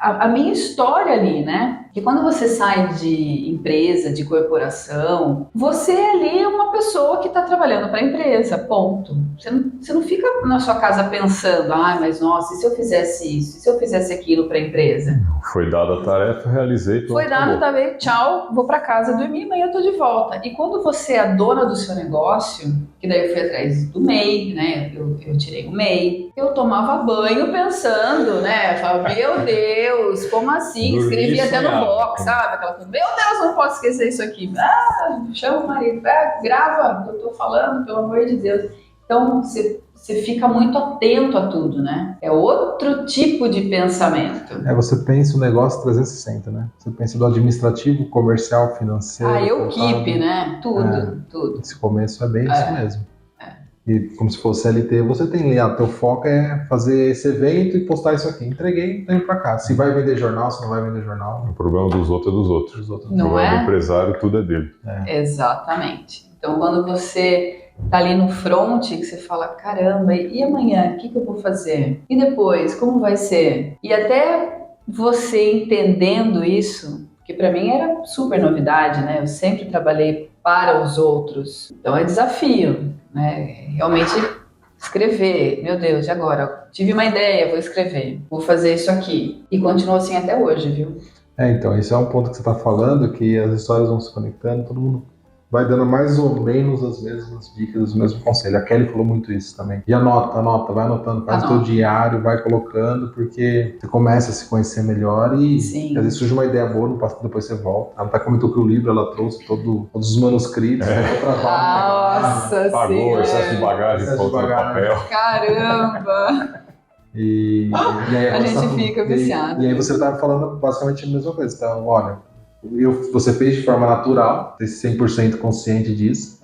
a minha história ali, né? Porque quando você sai de empresa, de corporação, você ali é uma pessoa que está trabalhando para a empresa, ponto. Você não fica na sua casa pensando, mas nossa, e se eu fizesse isso? E se eu fizesse aquilo para a empresa? Foi dada a tarefa, realizei. Foi dada a tarefa, tchau, vou para casa dormir, amanhã eu tô de volta. E quando você é a dona do seu negócio, que daí eu fui atrás do MEI, né? Eu tirei o MEI. Eu tomava banho pensando, né? Eu falava, meu Deus, como assim? Escrevi até no box, sabe? Aquela coisa, meu Deus, não posso esquecer isso aqui. Chama o marido, grava o que eu tô falando, pelo amor de Deus. Então, você fica muito atento a tudo, né? É outro tipo de pensamento. Você pensa o negócio 360, né? Você pensa do administrativo, comercial, financeiro. Equipe, né? Tudo. Esse começo é bem isso mesmo. E como se fosse CLT, você tem ali, teu foco é fazer esse evento e postar isso aqui. Entreguei, tô indo pra cá. Se vai vender jornal, se não vai vender jornal. O problema dos outros é dos outros. Não o problema do empresário, tudo é dele. Exatamente. Então, quando você tá ali no front, que você fala, caramba, e amanhã, o que eu vou fazer? E depois, como vai ser? E até você entendendo isso, que para mim era super novidade, né? Eu sempre trabalhei para os outros. Então é desafio, né? Realmente escrever, meu Deus, e agora? Tive uma ideia, vou escrever, vou fazer isso aqui. E continua assim até hoje, viu? Então, esse é um ponto que você está falando, que as histórias vão se conectando, todo mundo vai dando mais ou menos as mesmas dicas, os mesmos conselhos. A Kelly falou muito isso também. E anota, vai anotando, faz o teu diário, vai colocando, porque você começa a se conhecer melhor e às vezes surge uma ideia boa, no passado depois você volta. Ela até comentou que o livro, ela trouxe todos os manuscritos. Nossa, pagou o excesso de bagagem, faltou papel. Caramba! E aí a gente fica viciado. E aí você tá falando basicamente a mesma coisa. Então, olha, você fez de forma natural, 100% consciente disso,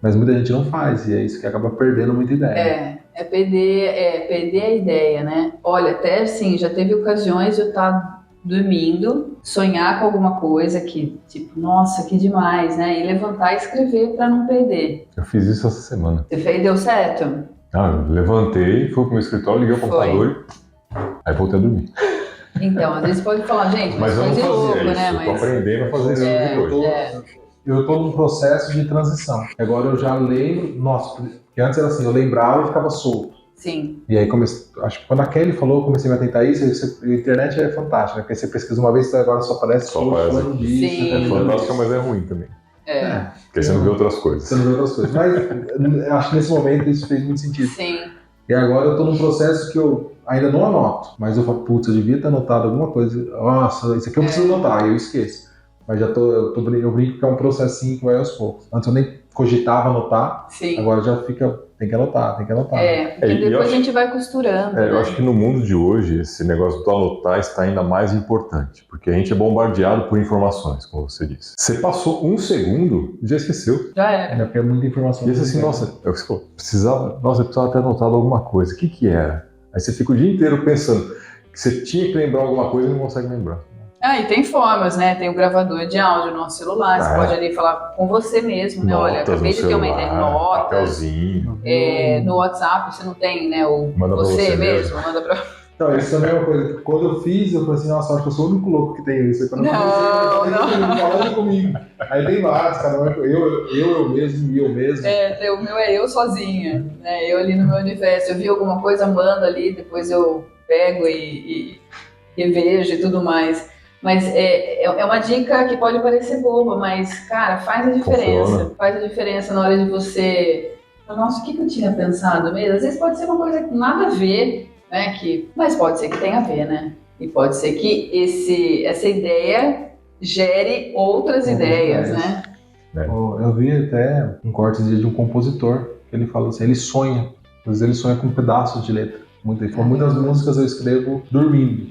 mas muita gente não faz, e é isso que acaba perdendo muita ideia. Perder a ideia, né? Olha, até assim, já teve ocasiões de eu estar dormindo, sonhar com alguma coisa que, tipo, nossa, que demais, né? E levantar e escrever para não perder. Eu fiz isso essa semana. Você fez, deu certo? Eu levantei, fui pro meu escritório, liguei o computador e aí voltei a dormir. Então, às vezes pode falar, gente, Mas eu não coisa de fazia louco, isso, né? eu tô aprendendo a fazer isso depois. Eu tô num processo de transição. Agora eu já lembro, nossa, porque antes era assim, eu lembrava e ficava solto. Sim. E aí acho que quando a Kelly falou, eu comecei a me atentar a isso, a internet é fantástica, né? Porque você pesquisa uma vez, agora só aparece falando disso. Sim. É fantástica, mas é ruim também. Porque você não vê outras coisas. Você não vê outras coisas. Mas eu acho que nesse momento isso fez muito sentido. Sim. E agora eu tô num processo que eu ainda não anoto, mas eu falo, putz, eu devia ter anotado alguma coisa. Nossa, isso aqui eu preciso anotar, aí eu esqueço. Mas eu brinco que é um processinho que vai aos poucos. Antes eu nem cogitava anotar, Sim. agora já fica, tem que anotar. Porque depois a gente vai costurando. Eu acho que no mundo de hoje, esse negócio do anotar está ainda mais importante, porque a gente é bombardeado por informações, como você disse. Você passou um segundo, já esqueceu. Já era. Porque é muita informação. E você assim, nossa, é o que você falou, eu precisava ter anotado alguma coisa. O que era? Aí você fica o dia inteiro pensando que você tinha que lembrar alguma coisa e não consegue lembrar. E tem formas, né? Tem o gravador de áudio no nosso celular, você pode ali falar com você mesmo, né? Olha, acabei de ter uma ideia, notas. Papelzinho. No WhatsApp você não tem, né? Manda pra você mesmo, manda pra... Então, isso também é uma coisa que quando eu fiz, eu falei assim, nossa, acho que eu sou o único louco que tem isso. Quando não. Falando comigo. Aí tem vários, cada um é eu mesmo e eu mesmo. O meu é eu sozinha, né? Eu ali no meu universo. Eu vi alguma coisa, mando ali, depois eu pego e revejo e tudo mais. Mas é uma dica que pode parecer boba, mas, cara, faz a diferença. Funciona. Faz a diferença na hora de você... Nossa, o que eu tinha pensado mesmo? Às vezes pode ser uma coisa que nada a ver, né? Mas pode ser que tenha a ver, né? E pode ser que essa ideia gere outras ideias, né? Eu vi até um corte de um compositor, que ele fala assim, ele sonha. Às vezes ele sonha com pedaços de letra. Muitas músicas eu escrevo dormindo.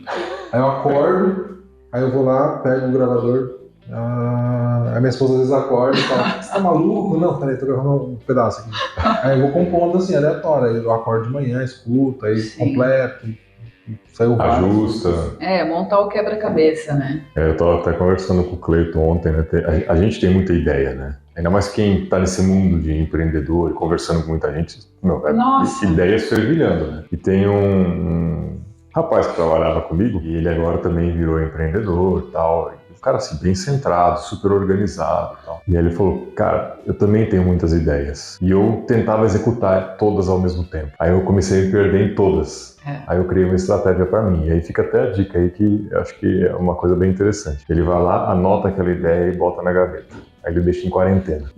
Aí eu acordo, aí eu vou lá, pego o gravador, aí minha esposa às vezes acorda e fala, você tá maluco? Não, peraí, tô gravando um pedaço aqui. Aí eu vou compondo assim, aleatório, aí eu acordo de manhã, escuto, aí completo, saiu vários. Ajusta. Montar o quebra-cabeça, né? Eu tava até conversando com o Cleiton ontem, né? A gente tem muita ideia, né? Ainda mais quem tá nesse mundo de empreendedor e conversando com muita gente, ideias fervilhando, né? E tem um rapaz que trabalhava comigo, e ele agora também virou empreendedor e tal. Um cara assim, bem centrado, super organizado e tal. E aí ele falou, cara, eu também tenho muitas ideias. E eu tentava executar todas ao mesmo tempo. Aí eu comecei a me perder em todas. Aí eu criei uma estratégia para mim. E aí fica até a dica aí que eu acho que é uma coisa bem interessante. Ele vai lá, anota aquela ideia e bota na gaveta. Aí ele deixa em quarentena.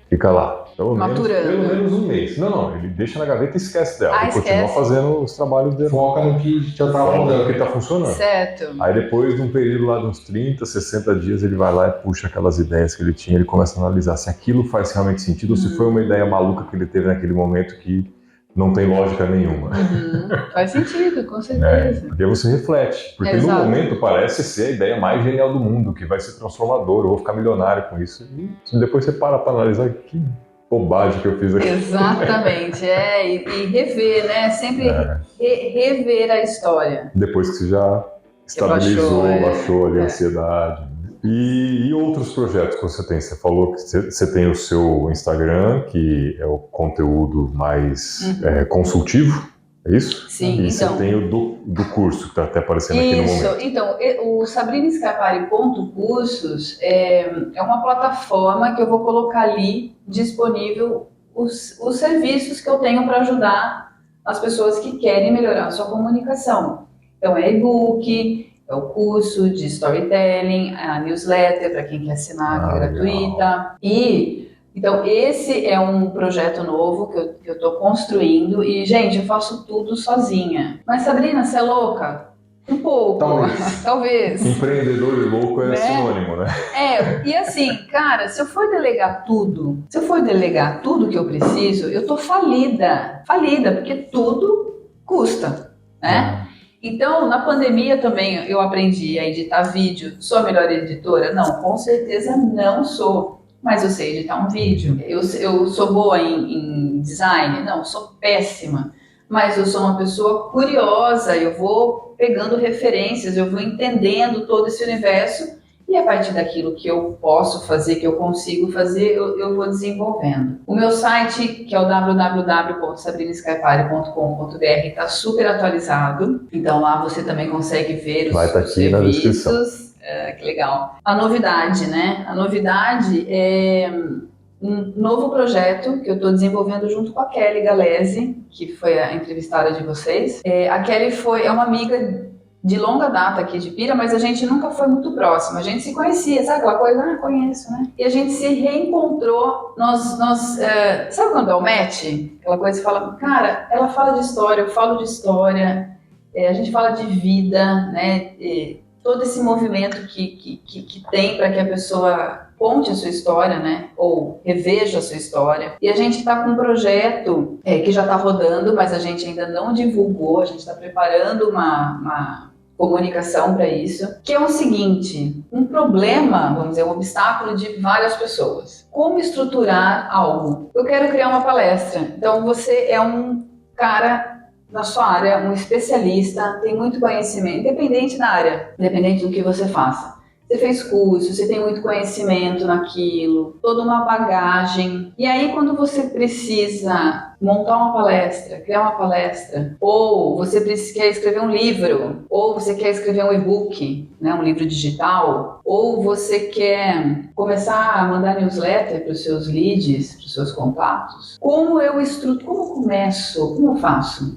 Fica lá. Pelo menos um mês. Não, ele deixa na gaveta e esquece dela. E continua fazendo os trabalhos dele. Foca no que já tá rolando, no que tá funcionando. Certo. Aí depois de um período lá de uns 30, 60 dias, ele vai lá e puxa aquelas ideias que ele tinha, ele começa a analisar se aquilo faz realmente sentido ou se foi uma ideia maluca que ele teve naquele momento que não tem lógica nenhuma. Faz sentido, com certeza. Porque você reflete. Porque no momento parece ser a ideia mais genial do mundo, que vai ser transformador, eu vou ficar milionário com isso. E depois você para analisar que bobagem que eu fiz aqui. Exatamente, e rever, né? Sempre rever a história. Depois que você já estabilizou, baixou ali a ansiedade. E outros projetos que você tem? Você falou que você tem o seu Instagram, que é o conteúdo mais consultivo, é isso? Sim, e você tem o do curso, que está até aparecendo aqui no momento. Então, o SabrinaScarpari.cursos é uma plataforma que eu vou colocar ali disponível os serviços que eu tenho para ajudar as pessoas que querem melhorar a sua comunicação. Então, é e-book, é o curso de storytelling, a newsletter para quem quer assinar, que é gratuita. Então, esse é um projeto novo que eu estou construindo. E, gente, eu faço tudo sozinha. Mas, Sabrina, você é louca? Um pouco. Talvez. Empreendedor e louco é sinônimo, né? E assim, cara, se eu for delegar tudo que eu preciso, eu tô falida, porque tudo custa, né? Então, na pandemia também eu aprendi a editar vídeo. Sou a melhor editora? Não, com certeza não sou. Mas eu sei editar um vídeo. Eu sou boa em design? Não, sou péssima. mas eu sou uma pessoa curiosa, eu vou pegando referências, eu vou entendendo todo esse universo e a partir daquilo que eu posso fazer, que eu consigo fazer, eu vou desenvolvendo. O meu site, que é o www.sabrinescarpari.com.br, está super atualizado, então lá você também consegue ver os Vai estar aqui na descrição. serviços. Que legal. A novidade, né? A novidade é um novo projeto que eu estou desenvolvendo junto com a Kelly Galese, que foi a entrevistada de vocês. A Kelly é uma amiga de longa data aqui de Pira, mas a gente nunca foi muito próximo. A gente se conhecia, sabe aquela coisa? Conheço, né? E a gente se reencontrou. Sabe quando é o match? Aquela coisa que fala, cara, ela fala de história, eu falo de história, a gente fala de vida, né? Todo esse movimento que tem para que a pessoa conte a sua história, né? Ou reveja a sua história. E a gente está com um projeto que já está rodando, mas a gente ainda não divulgou, a gente está preparando uma comunicação para isso, que é o seguinte, um problema, vamos dizer, um obstáculo de várias pessoas. Como estruturar algo? Eu quero criar uma palestra, então você é um cara na sua área, um especialista, tem muito conhecimento, independente da área, independente do que você faça. Você fez curso, você tem muito conhecimento naquilo, toda uma bagagem. E aí, quando você precisa montar uma palestra, criar uma palestra, ou você quer escrever um livro, ou você quer escrever um e-book, né, um livro digital, ou você quer começar a mandar newsletter para os seus leads, para os seus contatos, como eu começo, como eu faço?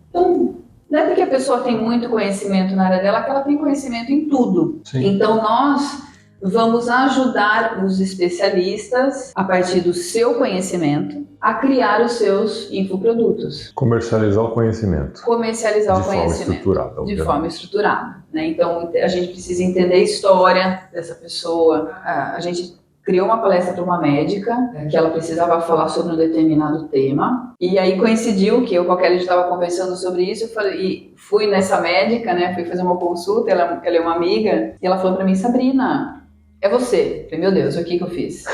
Então, não é porque a pessoa tem muito conhecimento na área dela que ela tem conhecimento em tudo. Sim. Então, nós vamos ajudar os especialistas, a partir do seu conhecimento, a criar os seus infoprodutos. Comercializar o conhecimento. Comercializar o conhecimento. De forma estruturada. Né? Então, a gente precisa entender a história dessa pessoa. A gente criou uma palestra para uma médica, que ela precisava falar sobre um determinado tema. E aí coincidiu que eu com a Kelly estava conversando sobre isso, e fui nessa médica, né, fui fazer uma consulta, ela é uma amiga, e ela falou para mim, Sabrina, é você. Eu falei, meu Deus, o que eu fiz?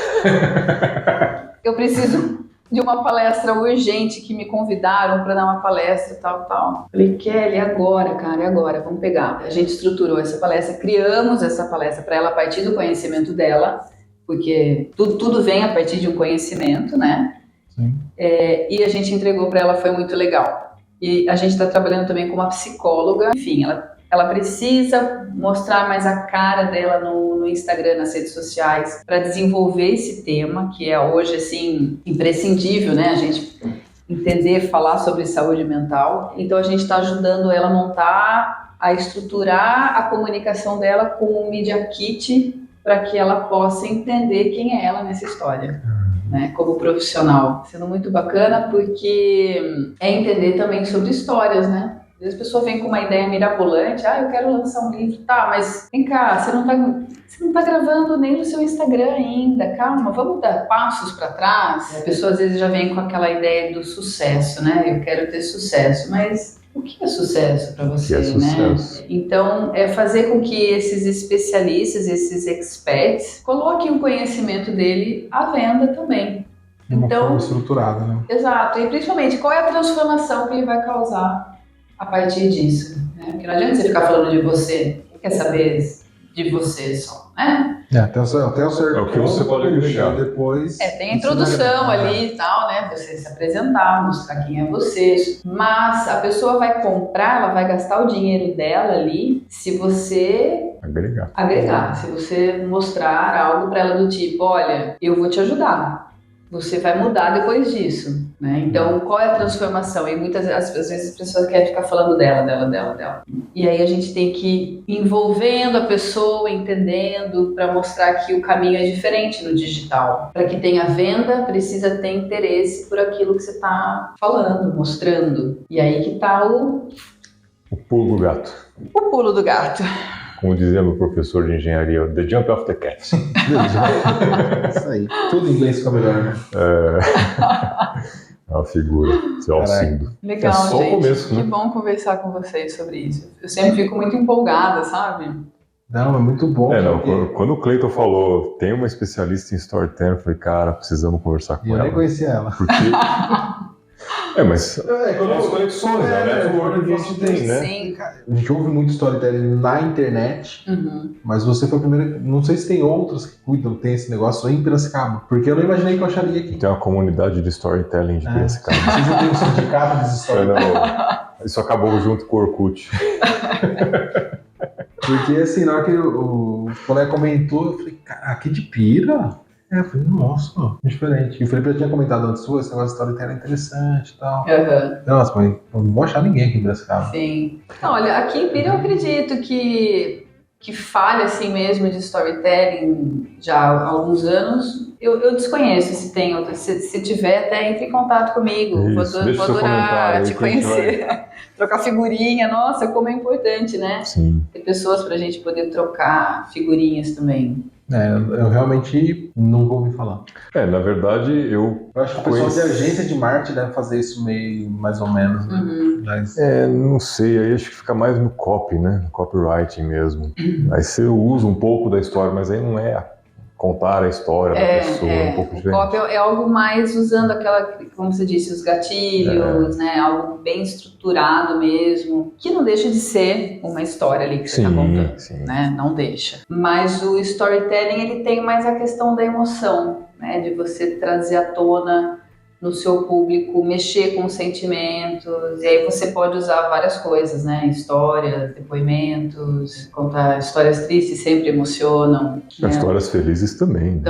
Eu preciso de uma palestra urgente, que me convidaram para dar uma palestra, tal. Falei, Kelly, agora, cara, agora, vamos pegar. A gente estruturou essa palestra, criamos essa palestra para ela a partir do conhecimento dela, porque tudo vem a partir de um conhecimento, né? Sim. E a gente entregou para ela, foi muito legal. E a gente está trabalhando também com uma psicóloga. Enfim, ela precisa mostrar mais a cara dela no Instagram, nas redes sociais, para desenvolver esse tema, que é hoje, assim, imprescindível, né? A gente entender, falar sobre saúde mental. Então, a gente está ajudando ela a montar, a estruturar a comunicação dela com o Media Kit, para que ela possa entender quem é ela nessa história, né, como profissional. Sendo muito bacana, porque é entender também sobre histórias, né? Às vezes a pessoa vem com uma ideia mirabolante, eu quero lançar um livro, tá, mas vem cá, você não tá gravando nem no seu Instagram ainda, calma, vamos dar passos para trás. A pessoa às vezes já vem com aquela ideia do sucesso, né? Eu quero ter sucesso, mas o que é sucesso para você, sucesso? Né? Então, é fazer com que esses especialistas, esses experts, coloquem o conhecimento dele à venda também. De uma forma estruturada, né? Exato. E principalmente, qual é a transformação que ele vai causar a partir disso? Né? Porque não adianta você ficar falando de você, quer saber de você só, né? Até o certo. É o que você pode agregar. Depois. Tem a introdução ali e tal, né? Você se apresentar, mostrar quem é você. Mas a pessoa vai comprar, ela vai gastar o dinheiro dela ali se você agregar. Se você mostrar algo para ela do tipo, olha, eu vou te ajudar. Você vai mudar depois disso, né? Então, qual é a transformação? E muitas às vezes as pessoas querem ficar falando dela. E aí a gente tem que ir envolvendo a pessoa, entendendo, para mostrar que o caminho é diferente no digital. Para que tenha venda, precisa ter interesse por aquilo que você está falando, mostrando. E aí que está o pulo do gato. O pulo do gato. Como dizia meu professor de engenharia, the jump of the cat. Isso aí. Tudo em inglês fica melhor, né? É uma figura, seu Alcindo. Legal, só gente. O começo, né? Que bom conversar com vocês sobre isso. Eu sempre fico muito empolgada, sabe? Não, é muito bom. Quando o Cleiton falou, tem uma especialista em storytelling, eu falei, cara, precisamos conversar com ela. Eu nem conhecia ela. Porque... Mas quando as conexões, a network que a gente tem, né? Sim. A gente ouve muito storytelling na internet, mas você foi a primeira. Não sei se tem outras que cuidam, tem esse negócio aí em Piracicaba. Porque eu não imaginei que eu acharia aqui. Tem uma comunidade de storytelling de Piracicaba. Vocês não têm um sindicato de storytelling? Isso acabou junto com o Orkut. Porque assim, na hora que o colega comentou, eu falei, cara, aqui de Pira? Eu falei, nossa, diferente. E o Felipe já tinha comentado antes, esse negócio de storytelling é interessante e tal. Nossa, mas eu não vou achar ninguém aqui em Piracicaba. Sim. Não, olha, aqui em Pira eu acredito que falha assim mesmo de storytelling já há alguns anos. Eu desconheço se tem outra. Se tiver, até entre em contato comigo. Isso, Vou adorar te conhecer. Trocar figurinha. Nossa, como é importante, né? Sim. Ter pessoas pra gente poder trocar figurinhas também. Eu realmente nunca ouvi falar. Na verdade, eu acho que o pessoal de agência de marketing deve fazer isso meio mais ou menos, né? Mas... não sei, aí acho que fica mais no copy, né? No copywriting mesmo. Aí você usa um pouco da história, mas aí não é contar a história da pessoa, é um pouco diferente. O copy é algo mais usando aquela, como você disse, os gatilhos, né? Algo bem estruturado mesmo, que não deixa de ser uma história ali que você está contando, né? Não deixa. Mas o storytelling, ele tem mais a questão da emoção, né? De você trazer à tona no seu público, mexer com os sentimentos, e aí você pode usar várias coisas, né? Histórias, depoimentos, contar histórias tristes sempre emocionam. Né? Histórias felizes também. Né?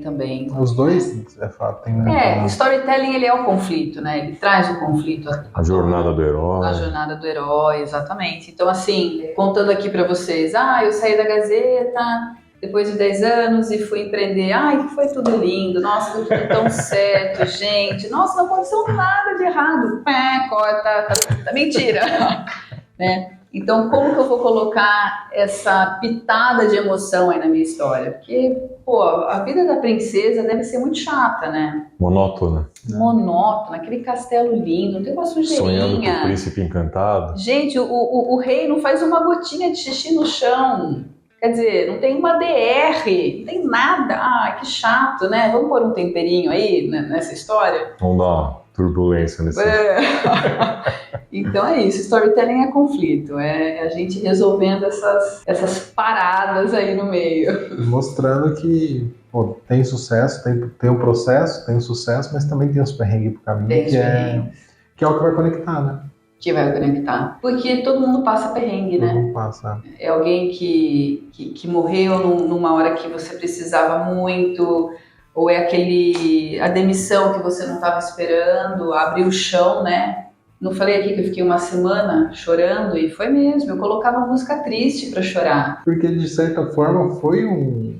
Também. Os dois, é fato, tem, né? Storytelling, ele é o conflito, né? Ele traz o conflito. A jornada do herói. A jornada do herói, exatamente. Então, assim, contando aqui pra vocês, eu saí da Gazeta depois de 10 anos e fui empreender. Foi tudo lindo, nossa, deu tudo tão certo, gente. Nossa, não aconteceu nada de errado. Corta, tá mentira. Né? Então, como que eu vou colocar essa pitada de emoção aí na minha história? Porque, a vida da princesa deve ser muito chata, né? Monótona, aquele castelo lindo, não tem uma sujeirinha. Sonhando com o príncipe encantado. Gente, o rei não faz uma gotinha de xixi no chão. Quer dizer, não tem uma DR, não tem nada. Que chato, né? Vamos pôr um temperinho aí nessa história? Vamos dar uma turbulência nesse... Então é isso, storytelling é conflito, é a gente resolvendo essas paradas aí no meio. Mostrando que tem sucesso, tem um processo, tem um sucesso, mas também tem uns perrengues pro caminho, que é o que vai conectar, né? Que vai conectar. Porque todo mundo passa perrengue, né? Todo mundo passa. É alguém que morreu numa hora que você precisava muito, ou é a demissão que você não estava esperando, abrir o chão, né? Não falei aqui que eu fiquei uma semana chorando, e foi mesmo, eu colocava música triste para chorar. Porque de certa forma foi um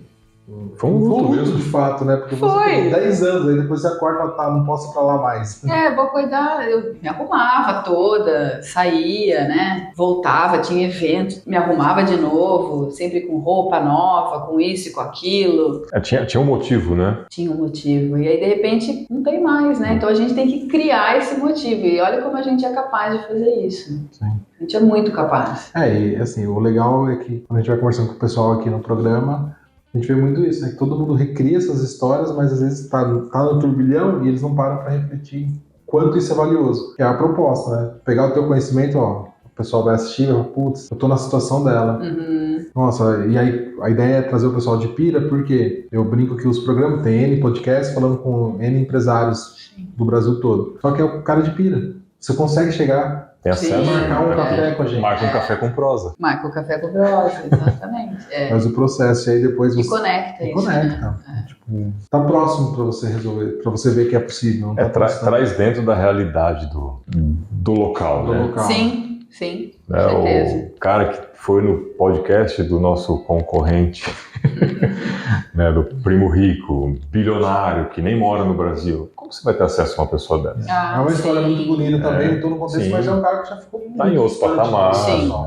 luto mesmo, de fato, né? Porque você tem 10 anos, aí depois você acorda e não posso ir pra lá mais. Vou cuidar, eu me arrumava toda, saía, né? Voltava, tinha evento, me arrumava de novo, sempre com roupa nova, com isso e com aquilo. Tinha um motivo, né? Tinha um motivo, e aí de repente não tem mais, né? Então a gente tem que criar esse motivo, e olha como a gente é capaz de fazer isso. Sim. A gente é muito capaz. E assim, o legal é que quando a gente vai conversando com o pessoal aqui no programa, a gente vê muito isso, né? Que todo mundo recria essas histórias, mas às vezes tá no turbilhão e eles não param para refletir quanto isso é valioso. Que é a proposta, né? Pegar o teu conhecimento, o pessoal vai assistir e vai, putz, eu tô na situação dela. Nossa, e aí a ideia é trazer o pessoal de Pira, porque eu brinco que os programas tem N podcasts falando com N empresários do Brasil todo. Só que é o cara de Pira. Você consegue chegar... Tem acesso. Marcar um café com a gente. Marca um café com prosa. Marca um café com prosa, exatamente. Mas o processo, e aí depois você... conecta isso. Conecta. Né? Tá próximo para você resolver, para você ver que é possível. Não traz dentro da realidade do local, né? Local. Sim, com certeza. O cara que foi no podcast do nosso concorrente, né, do primo rico, bilionário, que nem mora no Brasil. Como você vai ter acesso a uma pessoa dessa? É uma história muito bonita também, em todo o contexto, mas é um cara que já ficou muito... Tá em outro patamar.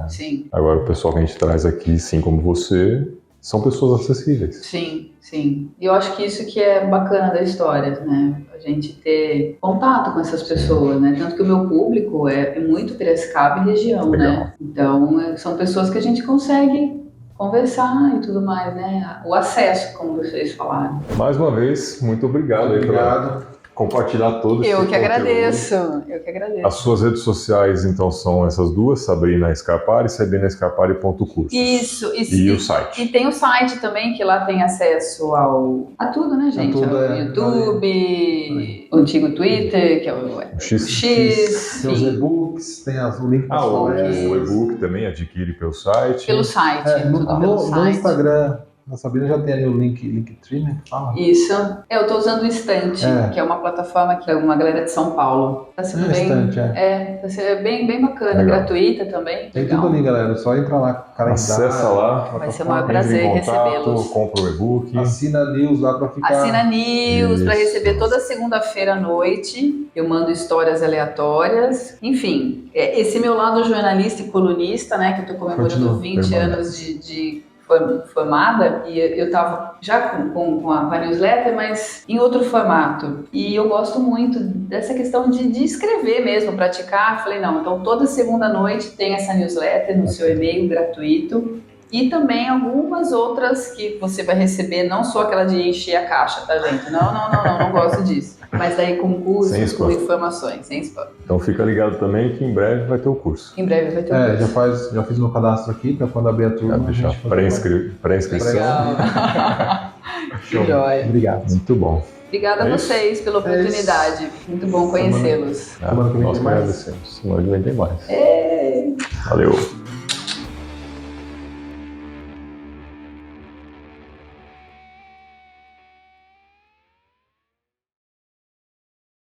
Sim. Agora, o pessoal que a gente traz aqui, assim como você, são pessoas acessíveis. Sim. E eu acho que isso que é bacana da história, né? A gente ter contato com essas pessoas, né? Tanto que o meu público é muito Piracicaba e região, né? Então, são pessoas que a gente consegue conversar e tudo mais, né? O acesso, como vocês falaram. Mais uma vez, muito obrigado. Obrigado. compartilhar todo esse Eu que conteúdo. agradeço, eu que agradeço. As suas redes sociais, então, são essas duas, Sabrina Scarpari, sabrinascarpari.cursos. Isso, E o site. E tem o site também, que lá tem acesso a tudo, né, gente? tudo, Ao YouTube, o antigo Twitter, que é o X. Tem os e-books, tem o link para O palestras. e-book também adquire pelo site. Pelo site, tudo pelo No site. Instagram da Sabrina já tem ali o Linktree, né? Fala. Isso. Eu tô usando o Instant, que é uma plataforma que é uma galera de São Paulo. Tá sendo bem. Instant, tá sendo bem bacana, Legal. gratuita também. Tem legal. tudo ali, galera. É só entrar lá com o calendário. Acessa lá. Vai ser um maior Entre prazer em contato, recebê-los. compra o e-book. Assina a news lá pra ficar. Assina news para Isso. receber toda segunda-feira à noite. Eu mando histórias aleatórias. Enfim, esse meu lado jornalista e colunista, né, que eu tô comemorando 20 anos de formada, e eu tava já com a newsletter, mas em outro formato. E eu gosto muito dessa questão de escrever mesmo, praticar. Falei, não, então toda segunda noite tem essa newsletter no seu e-mail gratuito. E também algumas outras que você vai receber, não só aquela de encher a caixa, tá, gente? Não gosto disso. Mas daí com cursos, com informações, sem spam. Então fica ligado também que em breve vai ter o curso. Em breve vai ter o curso. Já fiz meu cadastro aqui, para quando abrir a turma. Já pré-inscrição. Que joia. Obrigado. Muito bom. Obrigada a vocês pela oportunidade. Muito bom conhecê-los. Nós que agradecemos. Semana que vem tem mais. Valeu.